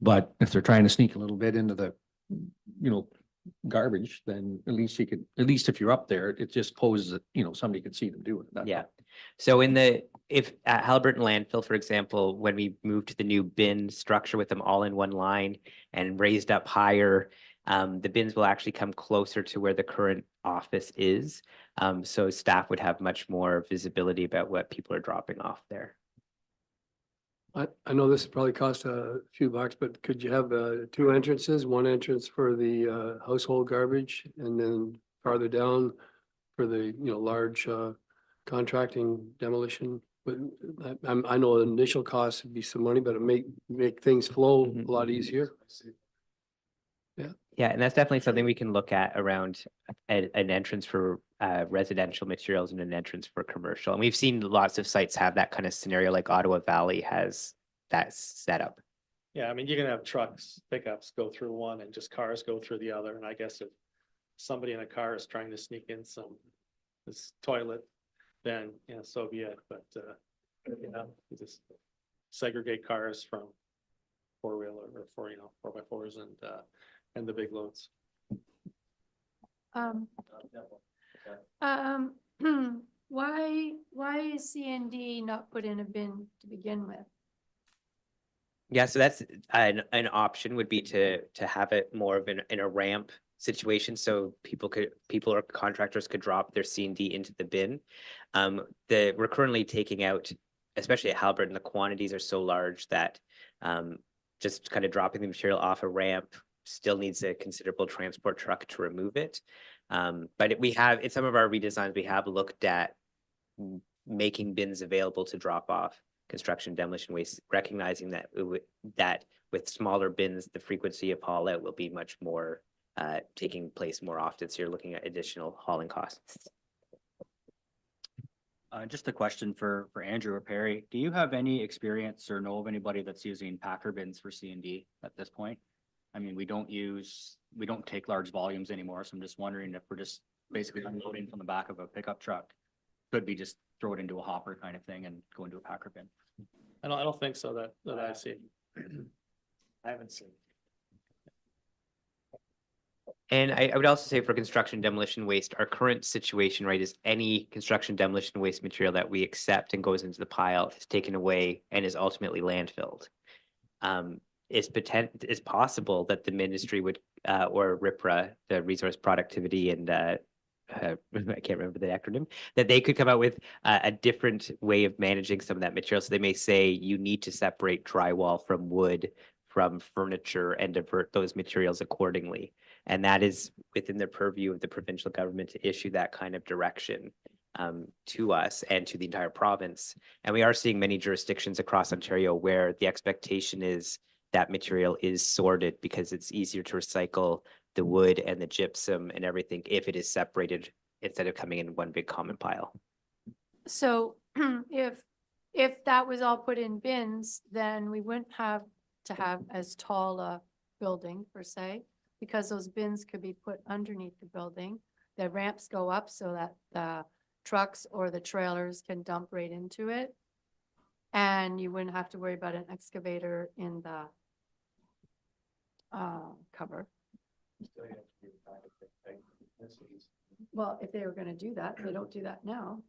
But if they're trying to sneak a little bit into the, garbage, then at least if you're up there, it just poses that, somebody can see them doing it. That's Yeah. all. So if at Halliburton landfill, for example, when we moved to the new bin structure with them all in one line and raised up higher, the bins will actually come closer to where the current office is. So staff would have much more visibility about what people are dropping off there. I know this probably cost a few bucks, but could you have two entrances, one entrance for the household garbage and then farther down for the, large contracting demolition? But I know the initial cost would be some money, but it make things flow a lot easier. Yeah, and that's definitely something we can look at around an entrance for residential materials and an entrance for commercial. And we've seen lots of sites have that kind of scenario, like Ottawa Valley has that set up. Yeah, I mean, you're gonna have trucks, pickups go through one and just cars go through the other. And I guess if somebody in a car is trying to sneak in this toilet, then, so be it. But, you just segregate cars from four-wheeler or 4x4s and the big loads. Why is C&D not put in a bin to begin with? Yeah, so that's an option would be to have it more of in a ramp situation, so people or contractors could drop their C&D into the bin. We're currently taking out, especially at Halliburton, the quantities are so large that just kind of dropping the material off a ramp still needs a considerable transport truck to remove it. But we have, in some of our redesigns, we have looked at making bins available to drop off construction demolition waste, recognizing that that with smaller bins, the frequency of haul out will be much more taking place more often. So you're looking at additional hauling costs. Just a question for Andrew or Perry. Do you have any experience or know of anybody that's using packer bins for C&D at this point? I mean, we don't take large volumes anymore. So I'm just wondering if we're just basically unloading from the back of a pickup truck. Could be just throw it into a hopper kind of thing and go into a packer bin. I don't think so that I see. I haven't seen. And I would also say for construction demolition waste, our current situation, right, is any construction demolition waste material that we accept and goes into the pile is taken away and is ultimately landfilled. It's possible that the ministry would, or RIPRA, the Resource Productivity and I can't remember the acronym, that they could come out with a different way of managing some of that material. So they may say you need to separate drywall from wood, from furniture, and divert those materials accordingly. And that is within the purview of the provincial government to issue that kind of direction to us and to the entire province. And we are seeing many jurisdictions across Ontario where the expectation is that material is sorted because it's easier to recycle the wood and the gypsum and everything if it is separated instead of coming in one big common pile. So if that was all put in bins, then we wouldn't have to have as tall a building per se, because those bins could be put underneath the building. The ramps go up so that the trucks or the trailers can dump right into it. And you wouldn't have to worry about an excavator in the cover. Well, if they were gonna do that, they don't do that now.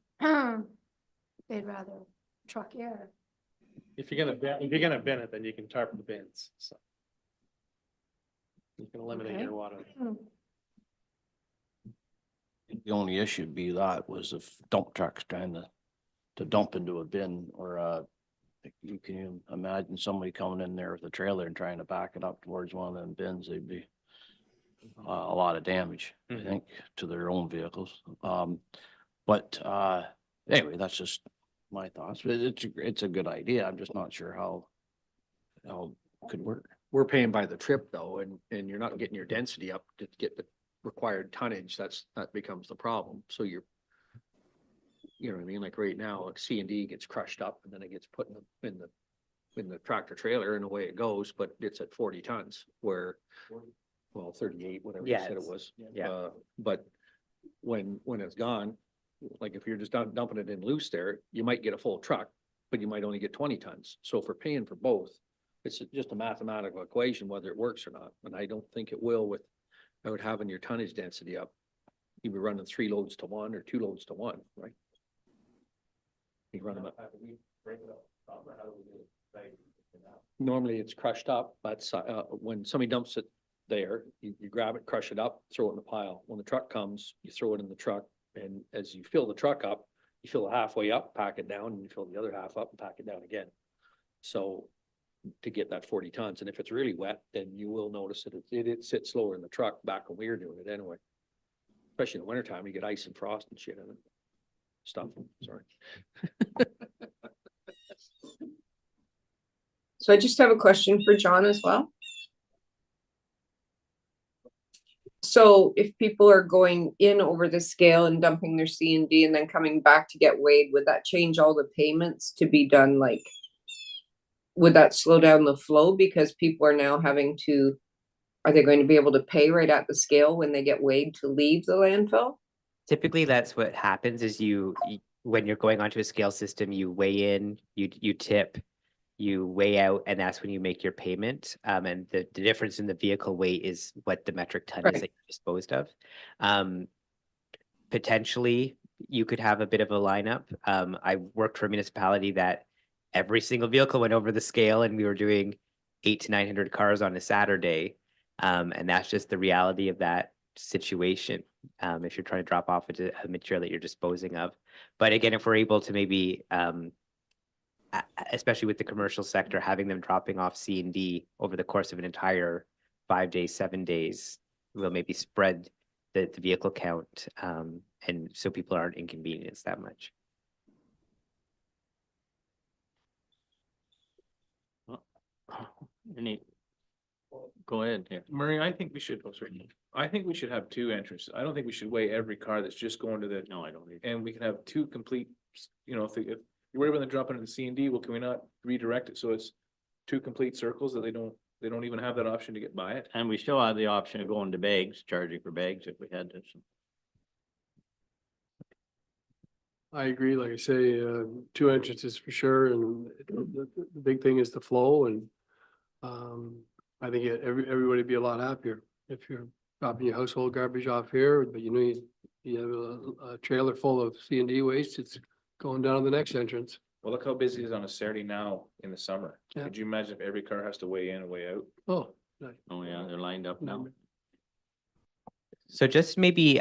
They'd rather truck air. If you're gonna bin it, then you can tarp the bins, so. You can eliminate Okay. your water. The only issue would be that was if dump trucks trying to dump into a bin or you can imagine somebody coming in there with a trailer and trying to back it up towards one of them bins, they'd be a lot of damage, I think, to their own vehicles. But anyway, that's just my thoughts. But it's a good idea. I'm just not sure how it could work. We're paying by the trip though, and you're not getting your density up to get the required tonnage, that becomes the problem. So you know what I mean? Like right now, like C&D gets crushed up and then it gets put in the tractor trailer and away it goes, but it's at 40 tons where, well, 38, whatever you Yeah, said it it's- was. yeah. But when it's gone, like if you're just dumping it in loose there, you might get a full truck, but you might only get 20 tons. So if we're paying for both, it's just a mathematical equation, whether it works or not. And I don't think it will without having your tonnage density up. You'd be running 3 loads to 1 or 2 loads to 1, right? You run them up. Normally it's crushed up, but when somebody dumps it there, you grab it, crush it up, throw it in the pile. When the truck comes, you throw it in the truck. And as you fill the truck up, you fill it halfway up, pack it down, and you fill the other half up and pack it down again. So to get that 40 tons, and if it's really wet, then you will notice that it sits slower in the truck back when we were doing it anyway. Especially in the wintertime, you get ice and frost and shit in it. Stuff, sorry. So I just have a question for John as well. So if people are going in over the scale and dumping their C&D and then coming back to get weighed, would that change all the payments to be done? Like, would that slow down the flow because people are now are they going to be able to pay right at the scale when they get weighed to leave the landfill? Typically, that's what happens is when you're going onto a scale system, you weigh in, you tip, you weigh out, and that's when you make your payment. And the difference in the vehicle weight is what the metric ton is Right. that you're disposed of. Potentially, you could have a bit of a lineup. I worked for a municipality that every single vehicle went over the scale, and we were doing 800 to 900 cars on a Saturday. And that's just the reality of that situation. If you're trying to drop off a material that you're disposing of. But again, if we're able to maybe, especially with the commercial sector, having them dropping off C&D over the course of an entire 5 days, 7 days, will maybe spread the vehicle count, and so people aren't inconvenienced that much. Go ahead here. Murray, I think we should, I think we should have 2 entrances. I don't think we should weigh every car that's just going to the, No, I don't need. and we can have 2 complete, you know, if you're worried about them dropping into C&D, well, can we not redirect it so it's 2 complete circles that they don't even have that option to get by it? And we still have the option of going to bags, charging for bags if we had to. So. I agree, like I say, 2 entrances for sure, and the big thing is the flow, and I think everybody would be a lot happier if you're dropping your household garbage off here, but you know, you have a trailer full of C&D waste, it's going down to the next entrance. Well, look how busy it is on a Saturday now in the summer. Yeah. Could you imagine if every car has to weigh in and weigh out? Oh, Oh yeah, they're lined up now. So just maybe,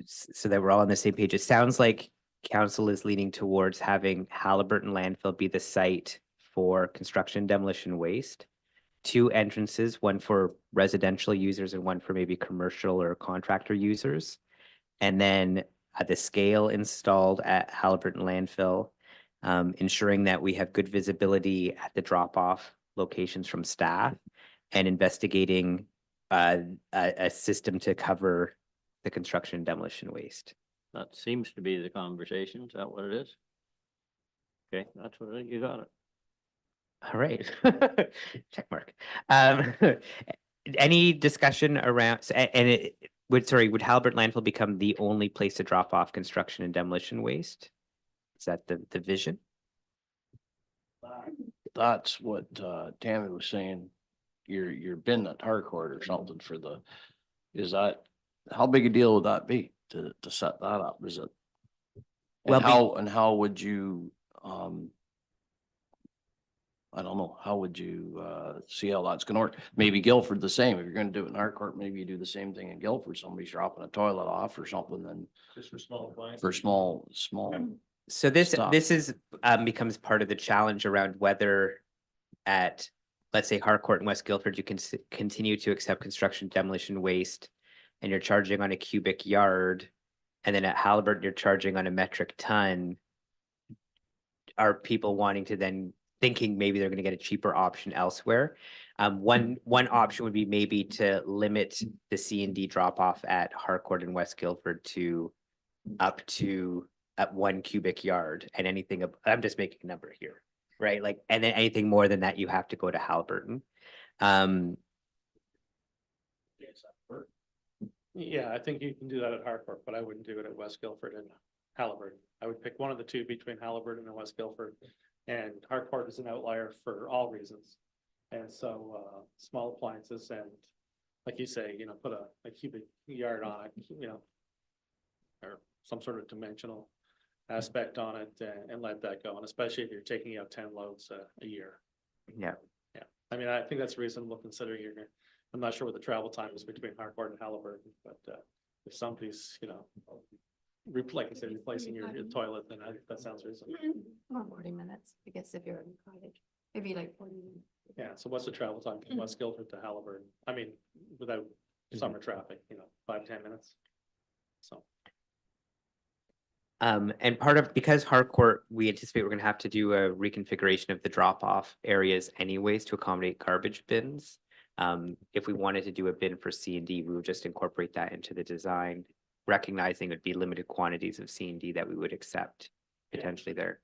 so that we're all on the same page, it sounds like council is leaning towards having Halliburton landfill be the site for construction demolition waste. 2 entrances, one for residential users and one for maybe commercial or contractor users. And then the scale installed at Halliburton landfill, ensuring that we have good visibility at the drop-off locations from staff, and investigating a system to cover the construction and demolition waste. That seems to be the conversation. Is that what it is? Okay, that's what you got it. All right. Check mark. Any discussion around, and would Halliburton landfill become the only place to drop off construction and demolition waste? Is that the vision? That's what Tammy was saying. You're bin at Harcourt or something for is that, how big a deal would that be to set that up? Is it? Well, And how would you, I don't know, how would you see how that's gonna work? Maybe Guilford the same. If you're gonna do it in Harcourt, maybe you do the same thing in Guilford. Somebody's dropping a toilet off or something, then Just for small appliances? for small. So this Stop. is becomes part of the challenge around whether at, let's say, Harcourt and West Guilford, you can continue to accept construction demolition waste, and you're charging on a cubic yard, and then at Halliburton you're charging on a metric ton. Are people wanting to then thinking maybe they're going to get a cheaper option elsewhere? One option would be maybe to limit the C and D drop off at Harcourt and West Guildford to up to at 1 cubic yard, and anything, I'm just making a number here, right? Like, and then anything more than that, you have to go to Halliburton. Yeah, I think you can do that at Harcourt, but I wouldn't do it at West Guildford and Halliburton. I would pick one of the two between Halliburton and West Guildford. And Harcourt is an outlier for all reasons. And so, small appliances and, like you say, you know, put a cubic yard on it, you know, or some sort of dimensional aspect on it, and let that go. And especially if you're taking out 10 loads a year. Yeah. Yeah, I mean, I think that's reasonable considering I'm not sure what the travel time is between Harcourt and Halliburton, but if somebody's, you know, like I said, replacing your toilet, then that sounds reasonable. Or 40 minutes, I guess if you're in cottage, maybe like 40 minutes. Yeah, so what's the travel time from West Guildford to Halliburton? I mean, without summer traffic, you know, 5-10 minutes. So. And because Harcourt, we anticipate we're gonna have to do a reconfiguration of the drop-off areas anyways to accommodate garbage bins. If we wanted to do a bin for C and D, we would just incorporate that into the design, recognizing it would be limited quantities of C and D that we would accept potentially there.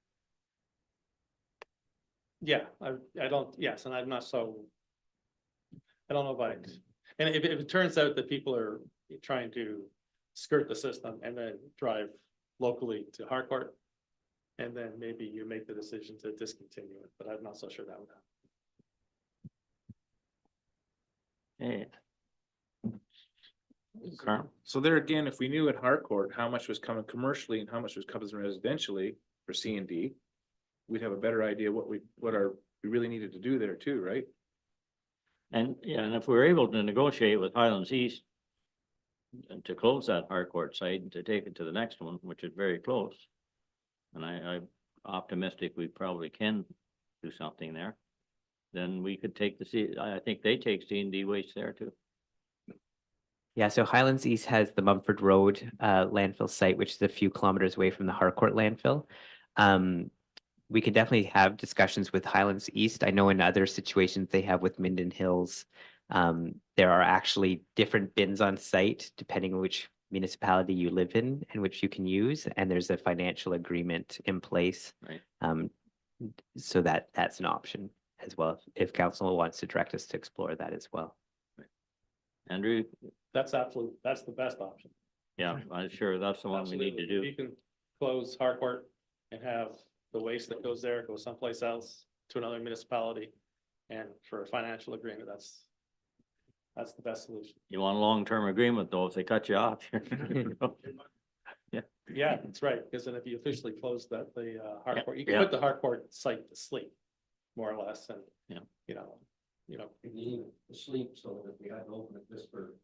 Yeah, I don't, yes, and I'm not so. I don't know about, and if it turns out that people are trying to skirt the system and then drive locally to Harcourt, and then maybe you make the decision to discontinue it, but I'm not so sure that would happen. Hey. Carl? So there again, if we knew at Harcourt how much was coming commercially and how much was coming residentially for C and D, we'd have a better idea what we really needed to do there too, right? And yeah, and if we're able to negotiate with Highlands East and to close that Harcourt site and to take it to the next one, which is very close. And I'm optimistic we probably can do something there. Then we could take I think they take C and D waste there too. Yeah, so Highlands East has the Mumford Road landfill site, which is a few kilometers away from the Harcourt landfill. We could definitely have discussions with Highlands East. I know in other situations they have with Minden Hills, there are actually different bins on site depending on which municipality you live in and which you can use, and there's a financial agreement in place. Right. So that's an option as well, if council wants to direct us to explore that as well. Andrew? That's the best option. Yeah, I'm sure that's the one we need to Absolutely. do. You can close Harcourt and have the waste that goes there go someplace else to another municipality. And for a financial agreement, that's the best solution. You want a long-term agreement though, if they cut you off. Yeah, that's right. Because then if you officially close the Harcourt, you can Yeah. put the Harcourt site to sleep, more or less, and Yeah. you know. Sleep so that we had to open it just for.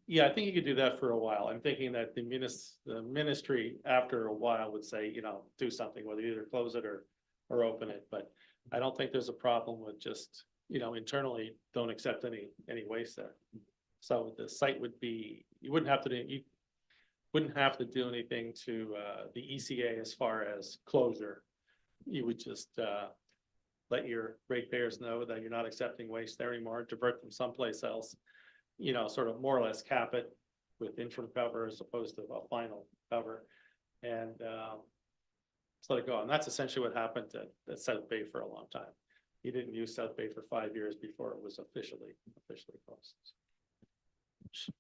Yeah, I think you could do that for a while. I'm thinking that the ministry after a while would say, you know, do something, whether you either close it or open it, but I don't think there's a problem with just, you know, internally don't accept any waste there. So the site would be, you wouldn't have to do anything to the ECA as far as closure. You would just let your ratepayers know that you're not accepting waste there anymore, divert them someplace else, you know, sort of more or less cap it with interim cover as opposed to a final cover, and just let it go. And that's essentially what happened at South Bay for a long time. You didn't use South Bay for 5 years before it was officially closed.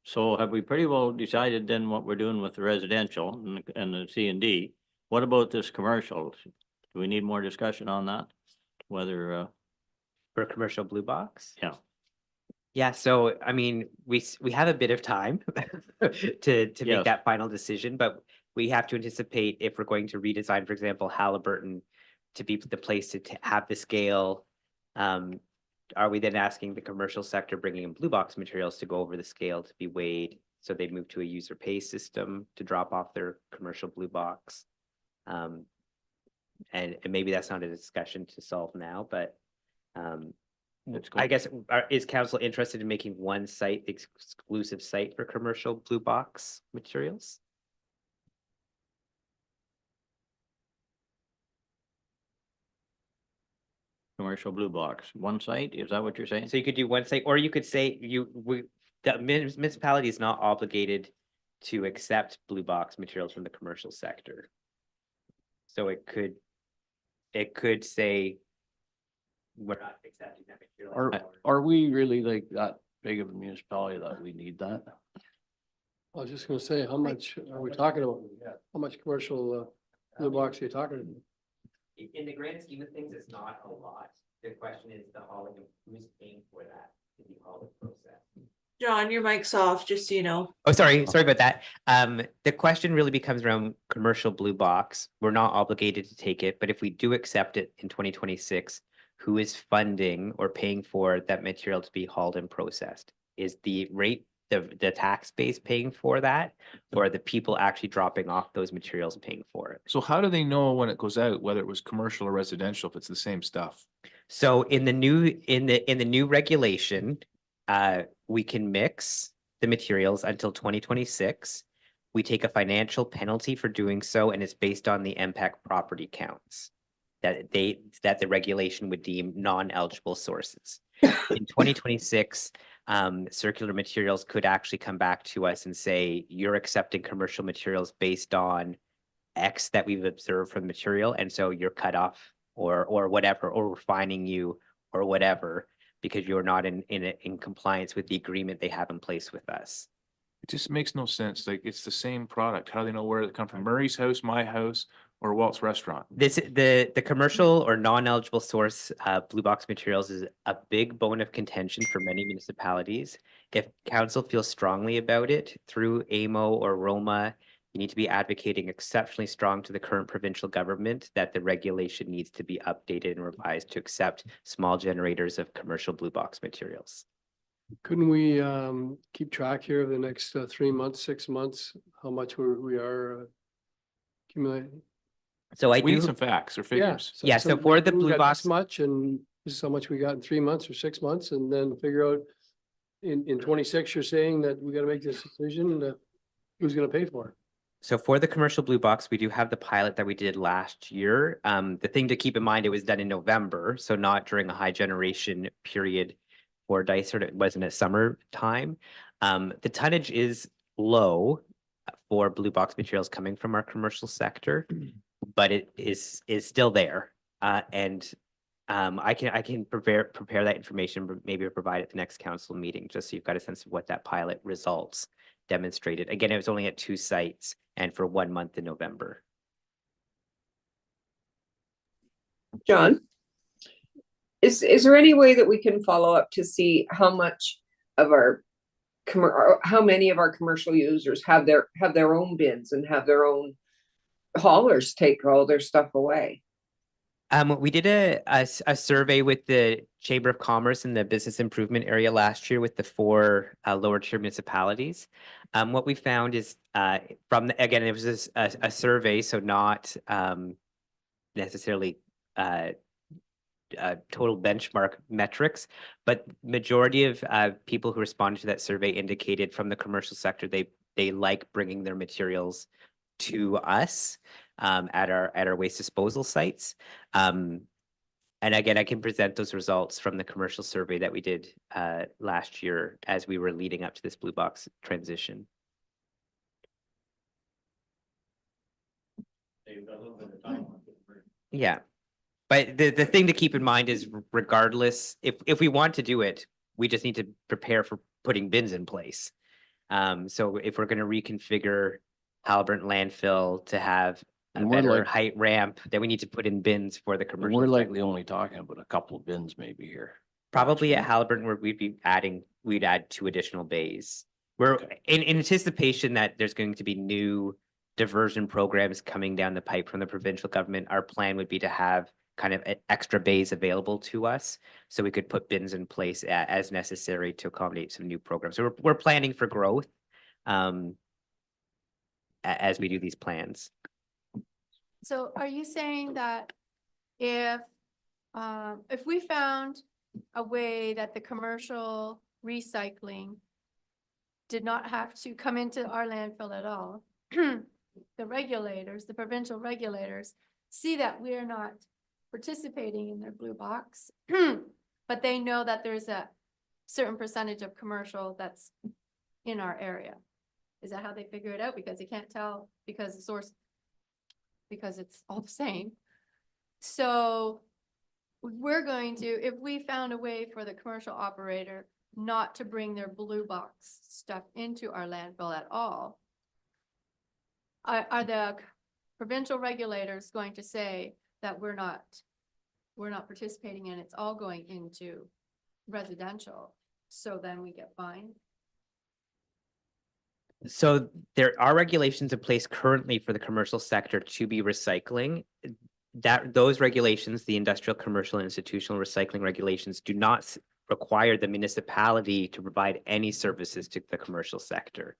So have we pretty well decided then what we're doing with the residential and the C and D? What about this commercial? Do we need more discussion on that? Whether, For a commercial blue box? yeah, Yeah, so I mean, we have a bit of time to Yes. make that final decision, but we have to anticipate if we're going to redesign, for example, Halliburton to be the place to have the scale. Are we then asking the commercial sector bringing in blue box materials to go over the scale to be weighed? So they'd move to a user pay system to drop off their commercial blue box. And maybe that's not a discussion to solve now, but I guess, is council interested in making one site the exclusive site for commercial blue box materials? commercial blue box? One site? Is that what you're saying? So you could do one site, or you could say the municipality is not obligated to accept blue box materials from the commercial sector. So it could say we're not accepting that material. Are we really like that big of a municipality that we need that? I was just gonna say, how much are we talking about? How much commercial, blue box are you talking about? In the grand scheme of things, it's not a lot. The question is the hauling, of who's paying for that to be hauled process. John, your mic's off, just so you know. Oh, sorry about that. The question really becomes around commercial blue box. We're not obligated to take it, but if we do accept it in 2026, who is funding or paying for that material to be hauled and processed? Is the rate, the tax base paying for that, or are the people actually dropping off those materials paying for it? So how do they know when it goes out, whether it was commercial or residential, if it's the same stuff? So in the new regulation, we can mix the materials until 2026. We take a financial penalty for doing so, and it's based on the MPEC property counts that the regulation would deem non-eligible sources. In 2026, circular materials could actually come back to us and say, you're accepting commercial materials based on X that we've observed from the material, and so you're cut off or whatever, or we're fining you or whatever, because you're not in compliance with the agreement they have in place with us. It just makes no sense. Like, it's the same product. How do they know where it come from? Murray's house, my house, or Walt's restaurant? The commercial or non-eligible source blue box materials is a big bone of contention for many municipalities. If council feels strongly about it through AMO or Roma, you need to be advocating exceptionally strong to the current provincial government that the regulation needs to be updated and revised to accept small generators of commercial blue box materials. Couldn't we, keep track here of the next 3 months, 6 months, how much we are accumulating? So I We need do, some facts or figures. Yeah, so for the we blue got box- this much, and this is how much we got in 3 months or 6 months, and then figure out in 26, you're saying that we gotta make this decision, that who's gonna pay for it? So for the commercial blue box, we do have the pilot that we did last year. The thing to keep in mind, it was done in November, so not during a high generation period for Dysart. It wasn't a summer time. The tonnage is low for blue box materials coming from our commercial sector, but it is still there. And I can prepare that information, but maybe provide at the next council meeting, just so you've got a sense of what that pilot results demonstrated. Again, it was only at 2 sites and for 1 month in November. John, is there any way that we can follow up to see how much of our how many of our commercial users have their own bins and have their own haulers take all their stuff away? We did a survey with the Chamber of Commerce in the business improvement area last year with the 4 lower tier municipalities. What we found is again, it was a survey, so not necessarily total benchmark metrics, but majority of people who responded to that survey indicated from the commercial sector they like bringing their materials to us at our waste disposal sites. And again, I can present those results from the commercial survey that we did last year as we were leading up to this blue box transition. Yeah, but the thing to keep in mind is, regardless, if we want to do it, we just need to prepare for putting bins in place. So if we're going to reconfigure Halliburton landfill to have a And we're better like- height ramp, then we need to put in bins for the And commercial. we're sector. likely only talking about a couple of bins maybe here. Probably at Actually. Halliburton, where we'd add 2 additional bays. We're in anticipation that there's going to be new diversion programs coming down the pipe from the provincial government. Our plan would be to have kind of extra bays available to us, so we could put bins in place as necessary to accommodate some new programs. So we're planning for growth as we do these plans. So are you saying that if we found a way that the commercial recycling did not have to come into our landfill at all, the regulators, the provincial regulators, see that we're not participating in their blue box. But they know that there's a certain percentage of commercial that's in our area. Is that how they figure it out? Because you can't tell because the source, because it's all the same. So we're going to, if we found a way for the commercial operator not to bring their blue box stuff into our landfill at all, are the provincial regulators going to say that we're not participating in, it's all going into residential, so then we get fined? So there are regulations in place currently for the commercial sector to be recycling. Those regulations, the industrial, commercial, and institutional recycling regulations, do not require the municipality to provide any services to the commercial sector.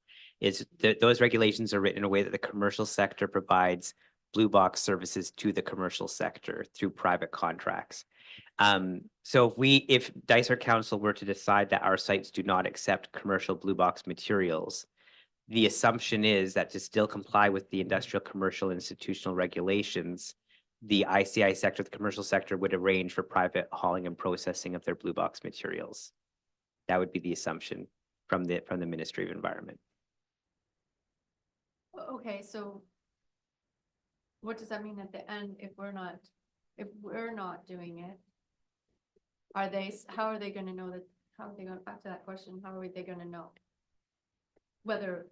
Those regulations are written in a way that the commercial sector provides blue box services to the commercial sector through private contracts. So if Dysart Council were to decide that our sites do not accept commercial blue box materials, the assumption is that to still comply with the industrial, commercial, institutional regulations, the ICI sector, the commercial sector, would arrange for private hauling and processing of their blue box materials. That would be the assumption from the Ministry of Environment. Okay, so what does that mean at the end if we're not doing it? How are they gonna know that, back to that question, how are they gonna know whether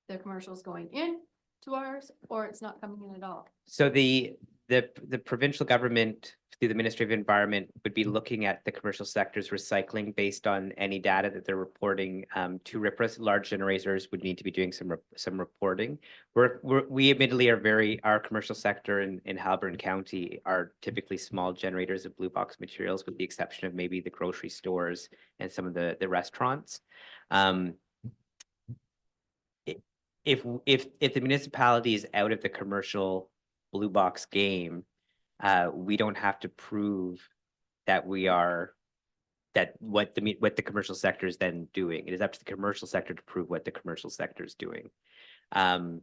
the commercial is going in to ours or it's not coming in at all? So the provincial government through the Ministry of Environment would be looking at the commercial sector's recycling based on any data that they're reporting to RIPRA. Large generators would need to be doing some reporting. We admittedly our commercial sector in Haliburton County are typically small generators of blue box materials, with the exception of maybe the grocery stores and some of the restaurants. If the municipality is out of the commercial blue box game, we don't have to prove that what the commercial sector is then doing. It is up to the commercial sector to prove what the commercial sector is doing. And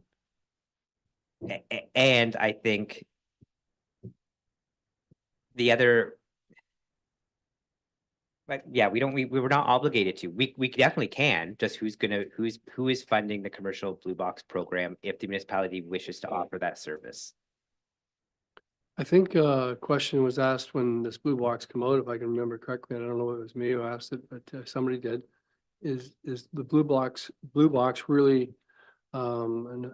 I think the other, but yeah, we were not obligated to. We definitely can. Just who is funding the commercial blue box program if the municipality wishes to offer that service? I think a question was asked when this blue box came out, if I can remember correctly. I don't know if it was me who asked it, but somebody did. Is the blue box really the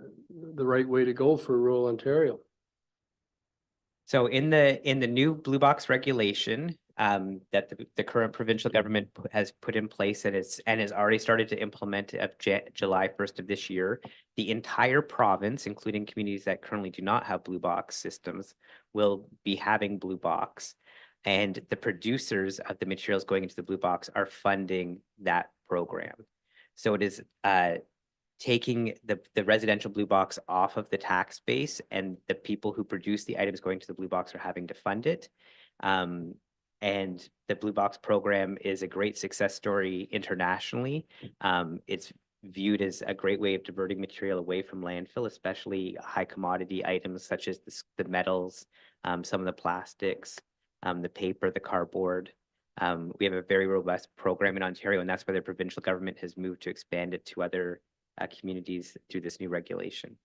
right way to go for rural Ontario? So in the new blue box regulation that the current provincial government has put in place and has already started to implement of July 1st of this year, the entire province, including communities that currently do not have blue box systems, will be having blue box, and the producers of the materials going into the blue box are funding that program. So it is taking the residential blue box off of the tax base, and the people who produce the items going to the blue box are having to fund it. And the blue box program is a great success story internationally. It's viewed as a great way of diverting material away from landfill, especially high commodity items such as the metals, some of the plastics, the paper, the cardboard. We have a very robust program in Ontario, and that's why the provincial government has moved to expand it to other communities through this new regulation.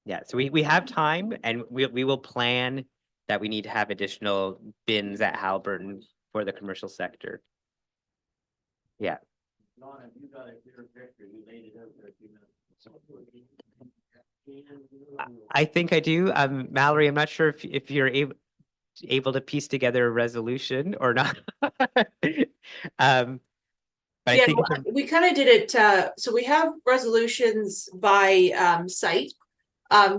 Yeah, so we have time, and we will plan that we need to have additional bins at Haliburton for the commercial sector. Yeah. I think I do. Mallory, I'm not sure if you're able to piece together a resolution or not. But Yeah, I think we kind of did it, so we have resolutions by site,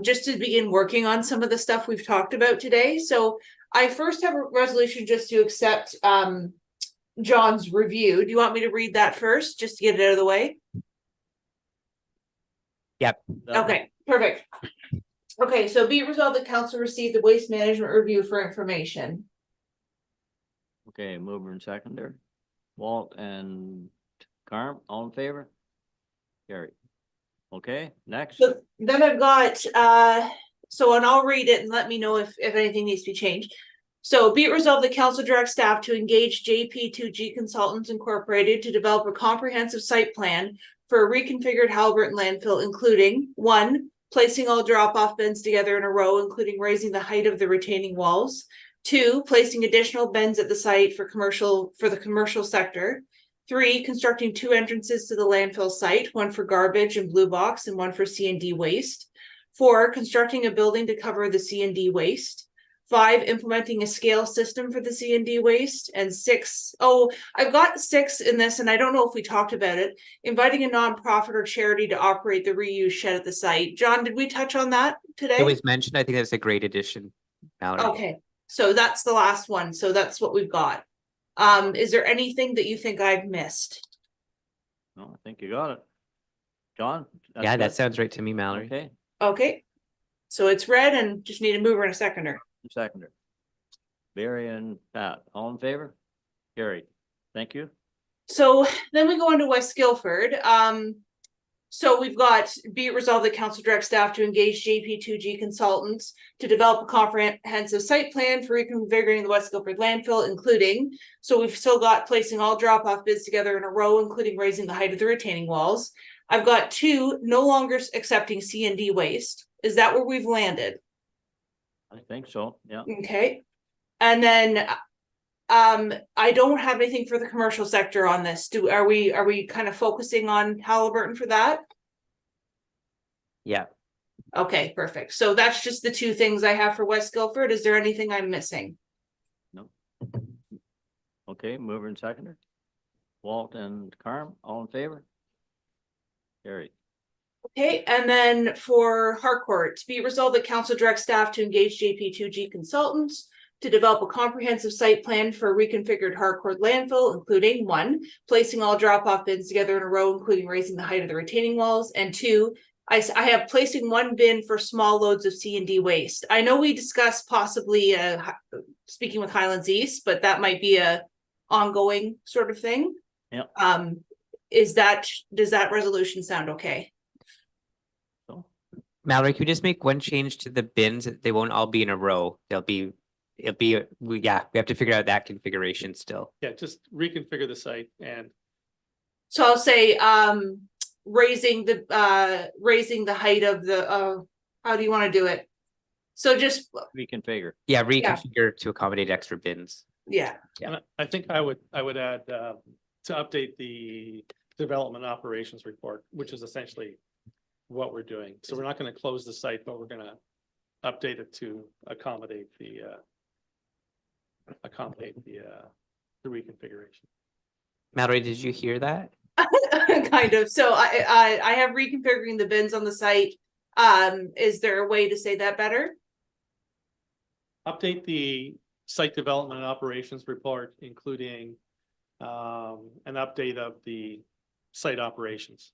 just to begin working on some of the stuff we've talked about today. So I first have a resolution just to accept John's review. Do you want me to read that first, just to get it out of the way? Yep. Okay, perfect. Okay, so be it resolved that council received the waste management review for information. Okay, mover and seconder. Walt and Carm, all in favor? Carry. Okay, next. So then I've got, and I'll read it and let me know if anything needs to be changed. So be it resolved, the council directs staff to engage JP2G Consultants Incorporated to develop a comprehensive site plan for a reconfigured Halliburton landfill, including 1, placing all drop-off bins together in a row, including raising the height of the retaining walls. 2, placing additional bins at the site for the commercial sector. 3, constructing 2 entrances to the landfill site, 1 for garbage and blue box and 1 for C&D waste. 4, constructing a building to cover the C&D waste. 5, implementing a scale system for the C&D waste. And 6, I've got 6 in this, and I don't know if we talked about it, inviting a nonprofit or charity to operate the reuse shed at the site. John, did we touch on that today? It was mentioned. I think that's a great addition, Mallory. Okay, so that's the last one. So that's what we've got. Is there anything that you think I've missed? No, I think you got it. John? that's Yeah, that good? sounds right to me, Mallory. Okay, Okay, so it's read and just need a mover and a seconder. seconder. Barry and Pat, all in favor? Carried. Thank you. So then we go on to West Guilford. So we've got, be it resolved that council directs staff to engage JP2G Consultants to develop a comprehensive site plan for reconfiguring the West Guilford landfill, including, so we've still got placing all drop-off bids together in a row, including raising the height of the retaining walls. I've got 2, no longer accepting C&D waste. Is that where we've landed? I think so, yeah. Okay. And then I don't have anything for the commercial sector on this. Are we kind of focusing on Halliburton for that? Yeah. Okay, perfect. So that's just the 2 things I have for West Guilford. Is there anything I'm missing? No. Okay, mover and seconder. Walt and Carm, all in favor? Carried. Okay, and then for Harcourt, be it resolved that council directs staff to engage JP2G Consultants to develop a comprehensive site plan for a reconfigured Harcourt landfill, including 1, placing all drop-off bins together in a row, including raising the height of the retaining walls, and 2, I have placing 1 bin for small loads of C&D waste. I know we discussed possibly speaking with Highlands East, but that might be a ongoing sort of thing. Yep. Does that resolution sound okay? So, Mallory, can we just make one change to the bins? They won't all be in a row. We have to figure out that configuration still. Yeah, just reconfigure the site and So I'll say, raising the height of the, how do you want to do it? So just, reconfigure. Yeah, reconfigure to accommodate extra bins. yeah, and I think I would add to update the development operations report, which is essentially what we're doing. So we're not going to close the site, but we're going to update it to accommodate the reconfiguration. Mallory, did you hear that? kind of. So I have reconfiguring the bins on the site. Is there a way to say that better? Update the site development and operations report, including an update of the site operations.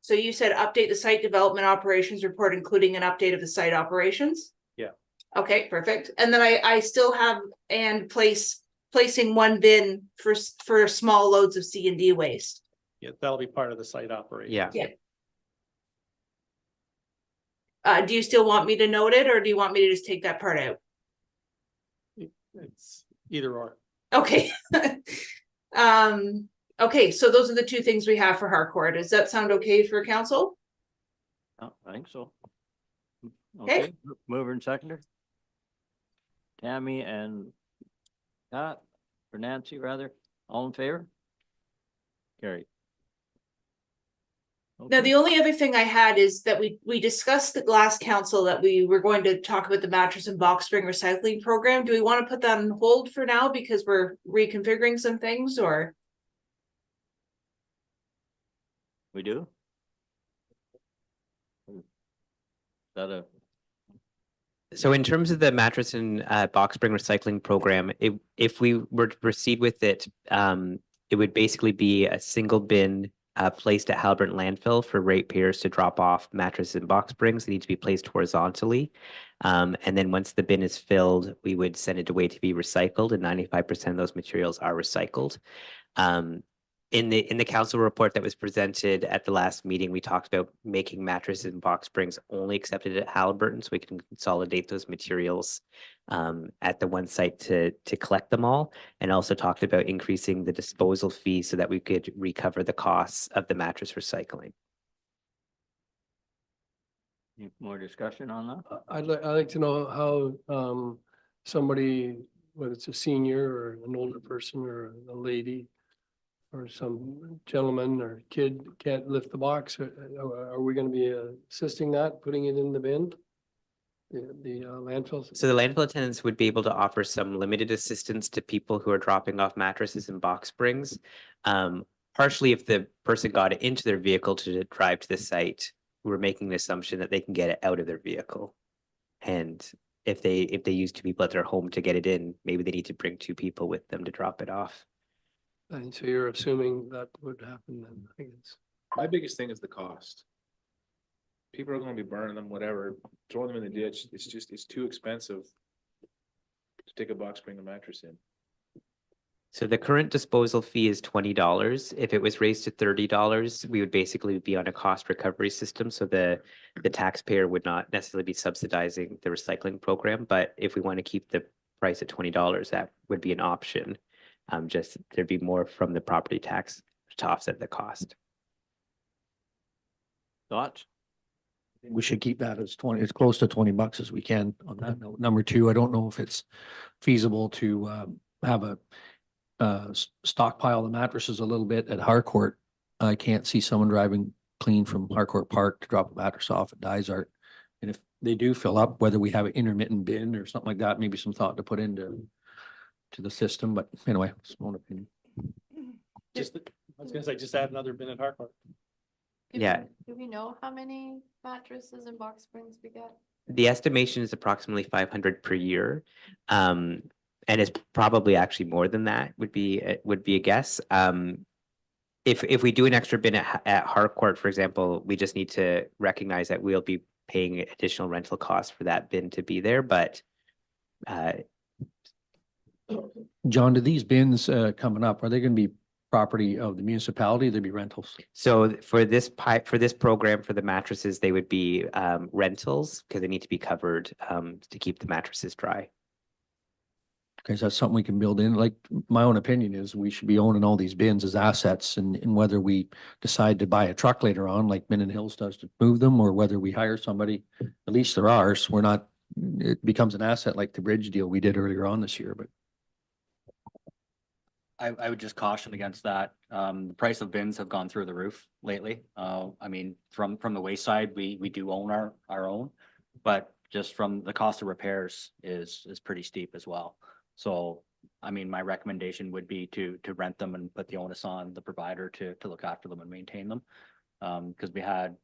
So you said update the site development operations report, including an update of the site operations? Yeah. Okay, perfect. And then I still have placing 1 bin for small loads of C&D waste. Yeah, that'll be part of the site operation. Yeah. Do you still want me to note it, or do you want me to just take that part out? It's either or. Okay. Okay, so those are the 2 things we have for Harcourt. Does that sound okay for council? Oh, I think so. Okay. Okay, mover and seconder. Tammy and Pat, or Nancy rather, all in favor? Carried. Now, Okay. the only other thing I had is that we discussed at last council that we were going to talk about the mattress and box spring recycling program. Do we want to put that on hold for now because we're reconfiguring some things, or? We do? Is that a, So in terms of the mattress and box spring recycling program, if we were to proceed with it, it would basically be a single bin placed at Halliburton landfill for ratepayers to drop off mattresses and box springs. They need to be placed horizontally. And then once the bin is filled, we would send it away to be recycled, and 95% of those materials are recycled. In the council report that was presented at the last meeting, we talked about making mattresses and box springs only accepted at Halliburton, so we can consolidate those materials at the one site to collect them all, and also talked about increasing the disposal fee so that we could recover the costs of the mattress recycling. Any more discussion on that? I'd like to know how, somebody, whether it's a senior or an older person or a lady or some gentleman or kid can't lift the box, are we gonna be assisting that, putting it in the bin? The landfills? So the landfill attendants would be able to offer some limited assistance to people who are dropping off mattresses and box springs. Partially if the person got it into their vehicle to drive to the site, we're making the assumption that they can get it out of their vehicle. And if they use two people at their home to get it in, maybe they need to bring two people with them to drop it off. And so you're assuming that would happen then, I guess. My biggest thing is the cost. People are gonna be burning them, whatever, throw them in the ditch. It's too expensive to take a box spring and mattress in. So the current disposal fee is $20. If it was raised to $30, we would basically be on a cost recovery system. So the taxpayer would not necessarily be subsidizing the recycling program. But if we want to keep the price at $20, that would be an option. Just there'd be more from the property tax to offset the cost. Thoughts? We should keep that as 20, as close to $20 as we can on that note. Number two, I don't know if it's feasible to have a stockpile the mattresses a little bit at Harcourt. I can't see someone driving clean from Harcourt Park to drop a mattress off at Dysart. And if they do fill up, whether we have an intermittent bin or something like that, maybe some thought to put into the system, but anyway, it's my own opinion. I was gonna say, just add another bin at Harcourt. Yeah. Do we know how many mattresses and box springs we get? The estimation is approximately 500 per year. And it's probably actually more than that would be a guess. If we do an extra bin at Harcourt, for example, we just need to recognize that we'll be paying additional rental costs for that bin to be there, but John, do these bins coming up, are they going to be property of the municipality? They'd be rentals? so for this program, for the mattresses, they would be rentals because they need to be covered to keep the mattresses dry. Okay, so that's something we can build in. Like, my own opinion is we should be owning all these bins as assets, and whether we decide to buy a truck later on, like Minden Hills does, to move them, or whether we hire somebody, at least they're ours. We're not, it becomes an asset like the bridge deal we did earlier on this year, but. I would just caution against that. The price of bins have gone through the roof lately. I mean, from the waste side, we do own our own, but just from the cost of repairs is pretty steep as well. So, I mean, my recommendation would be to rent them and put the onus on the provider to look after them and maintain them. Because we have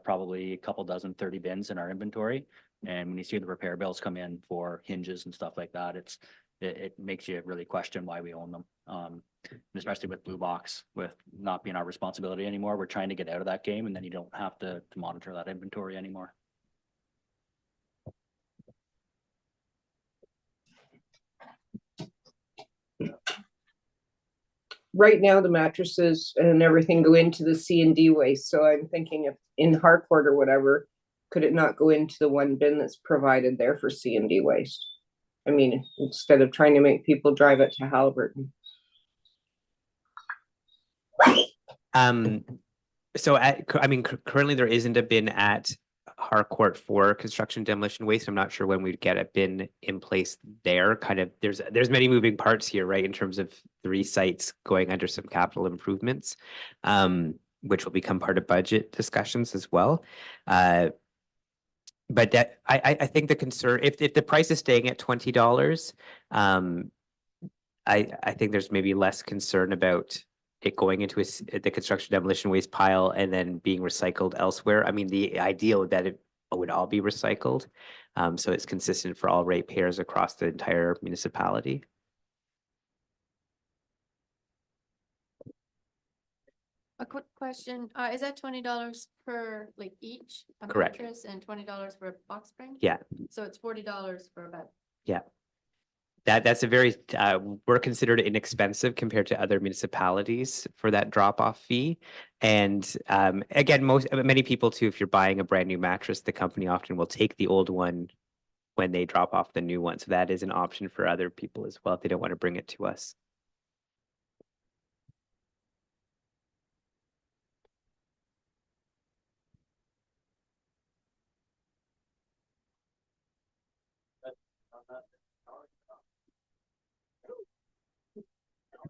probably a couple dozen 30 bins in our inventory, and when you see the repair bills come in for hinges and stuff like that, it makes you really question why we own them. And especially with Blue Box, with not being our responsibility anymore, we're trying to get out of that game, and then you don't have to monitor that inventory anymore. Right now, the mattresses and everything go into the C&D waste, so I'm thinking if in Harcourt or whatever, could it not go into the one bin that's provided there for C&D waste? I mean, instead of trying to make people drive it to Halliburton. So currently there isn't a bin at Harcourt for construction demolition waste. I'm not sure when we'd get a bin in place there. Kind of there's many moving parts here, right? In terms of 3 sites going under some capital improvements, which will become part of budget discussions as well. But that I think the concern, if the price is staying at $20, I think there's maybe less concern about it going into the construction demolition waste pile and then being recycled elsewhere. I mean, the ideal that it would all be recycled, so it's consistent for all ratepayers across the entire municipality. A quick question, is that $20 per, like, each? A Correct. mattress and $20 for a box spring? Yeah. So it's $40 for a bed. That's a very, we're considered inexpensive compared to other municipalities for that drop-off fee. And again, many people too, if you're buying a brand new mattress, the company often will take the old one when they drop off the new one. So that is an option for other people as well if they don't want to bring it to us.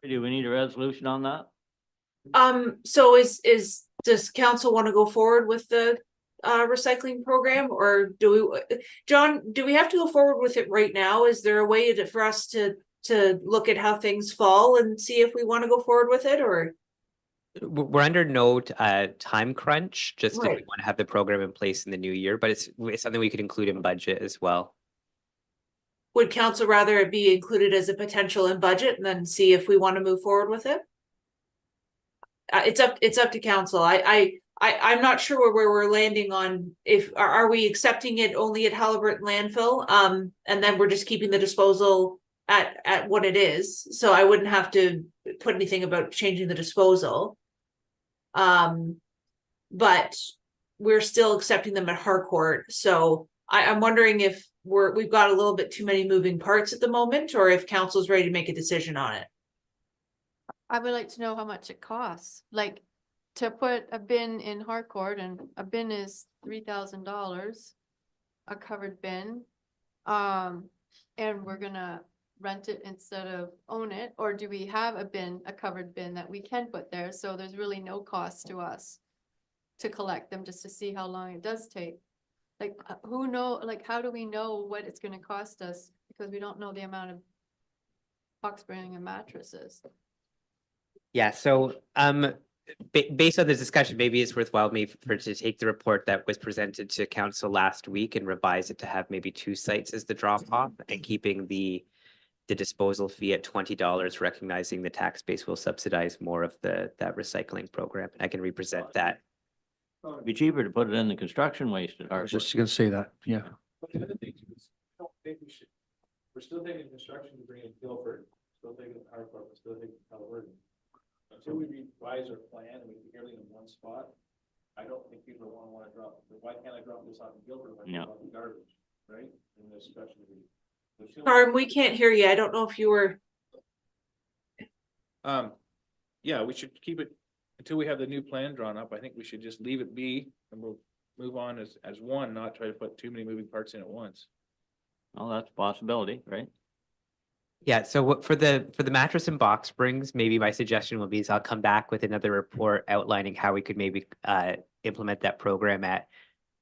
Do we need a resolution on that? So does council want to go forward with the recycling program, or do we, John, do we have to go forward with it right now? Is there a way for us to look at how things fall and see if we want to go forward with it, or? We're under no time crunch, just if we Right. want to have the program in place in the new year, but it's something we could include in budget as well. Would council rather it be included as a potential in budget and then see if we want to move forward with it? It's up to council. I'm not sure where we're landing on, if, are we accepting it only at Halliburton landfill? And then we're just keeping the disposal at what it is, so I wouldn't have to put anything about changing the disposal. But we're still accepting them at Harcourt, so I'm wondering if we've got a little bit too many moving parts at the moment, or if council's ready to make a decision on it. I would like to know how much it costs, like, to put a bin in Harcourt, and a bin is $3,000, a covered bin. And we're gonna rent it instead of own it, or do we have a covered bin that we can put there, so there's really no cost to us to collect them, just to see how long it does take? Like, how do we know what it's gonna cost us, because we don't know the amount of box spring and mattresses? Yeah, so based on this discussion, maybe it's worthwhile to take the report that was presented to council last week and revise it to have maybe 2 sites as the drop off, and keeping the disposal fee at $20, recognizing the tax base will subsidize more of that recycling program. I can represent that. It'd be cheaper to put it in the construction waste. I was just gonna say that, yeah. But the other thing too is, I don't think we're still taking construction to bring in Guilford, still taking Harcourt, we're still taking Halliburton. Until we revise our plan and we can get everything in one spot, I don't think people want to drop, why can't I drop this off in Guilford when I drop the garbage, right? In this special. Harm, we can't hear you. I don't know if you were. Yeah, we should keep it until we have the new plan drawn up. I think we should just leave it be, and we'll move on as one, not try to put too many moving parts in at once. Well, that's a possibility, right? Yeah, so for the mattress and box springs, maybe my suggestion will be is I'll come back with another report outlining how we could maybe implement that program at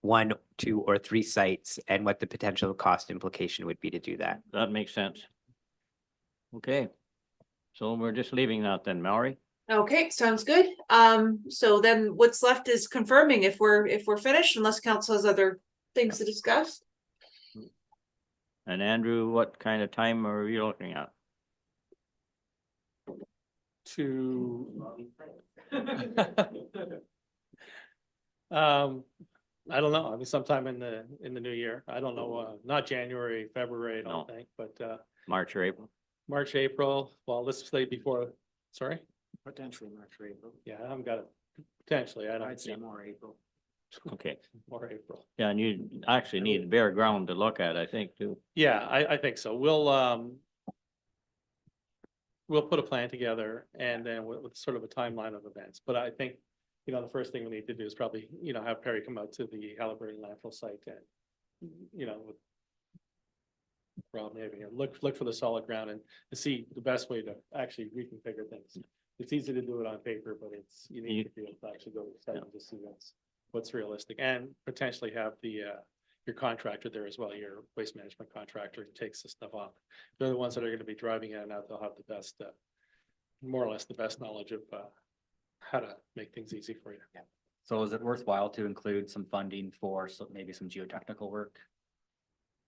1, 2, or 3 sites, and what the potential cost implication would be to do that. That makes sense. Okay. So we're just leaving that then, Mallory? Okay, sounds good. So then what's left is confirming if we're finished, unless council has other things to discuss. And Andrew, what kind of time are you looking at? I don't know. I mean, sometime in the new year. I don't know, not January, February, I don't think, but March or April? March, April. Well, let's say before, sorry? Potentially March or April. Yeah, I haven't got it. Potentially, I don't. I'd say more April. Okay. More April. Yeah, and you actually need bare ground to look at, I think, too. Yeah, I think so. We'll put a plan together, and then with sort of a timeline of events. But I think, the first thing we need to do is probably, have Perry come out to the Halliburton landfill site and, with Rob maybe, and look for the solid ground and to see the best way to actually reconfigure things. It's easy to do it on paper, but you need to be able to actually go to the site and just see what's realistic, and potentially have your contractor there as well, your waste management contractor who takes the stuff off. They're the ones that are going to be driving in and out. They'll have the best, more or less the best knowledge of how to make things easy for you. Yeah. So is it worthwhile to include some funding for maybe some geotechnical work?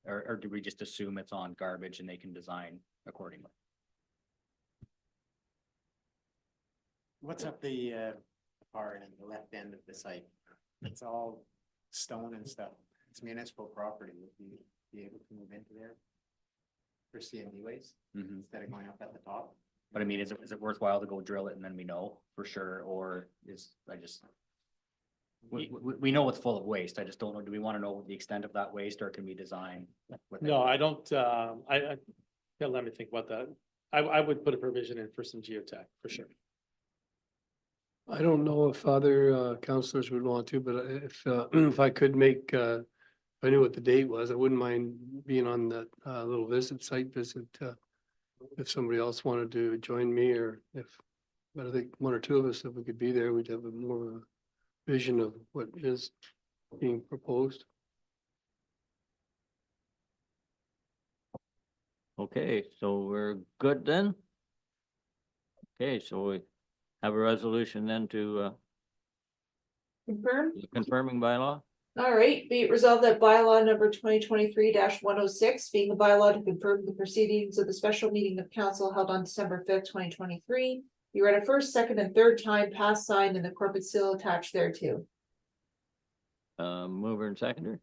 Or do we just assume it's on garbage and they can design accordingly? What's up the far end, the left end of the site. It's all stone and stuff. It's municipal property. Would you be able to move into there for CND waste instead of going up at the top? But I mean, is it worthwhile to go drill it and then we know for sure, or we know it's full of waste. I just don't know, do we want to know the extent of that waste, or can we design with it? No, I don't, yeah, let me think about that. I would put a provision in for some geotech, for sure. I don't know if other counselors would want to, but if if I could make, if I knew what the date was, I wouldn't mind being on that little site visit. If somebody else wanted to join me, or but I think one or two of us, if we could be there, we'd have a more of a vision of what is being proposed. Okay, so we're good then? Okay, so we have a resolution then to Confirm? confirming bylaw? All right, be it resolved that bylaw number 2023-106, being the bylaw to confirm the proceedings of the special meeting of council held on December 5th, 2023. You read a first, second, and third time, passed, signed, and the corporate seal attached thereto. Mover and seconder.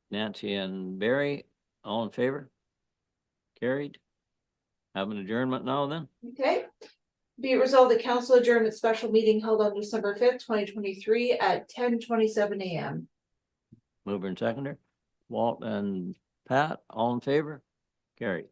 Nancy and Barry, all in favor? Carried. Have an adjournment now then? Okay. Be it resolved the council adjourned its special meeting held on December 5th, 2023 at 10:27 a.m. Mover and seconder. Walt and Pat, all in favor? Carried.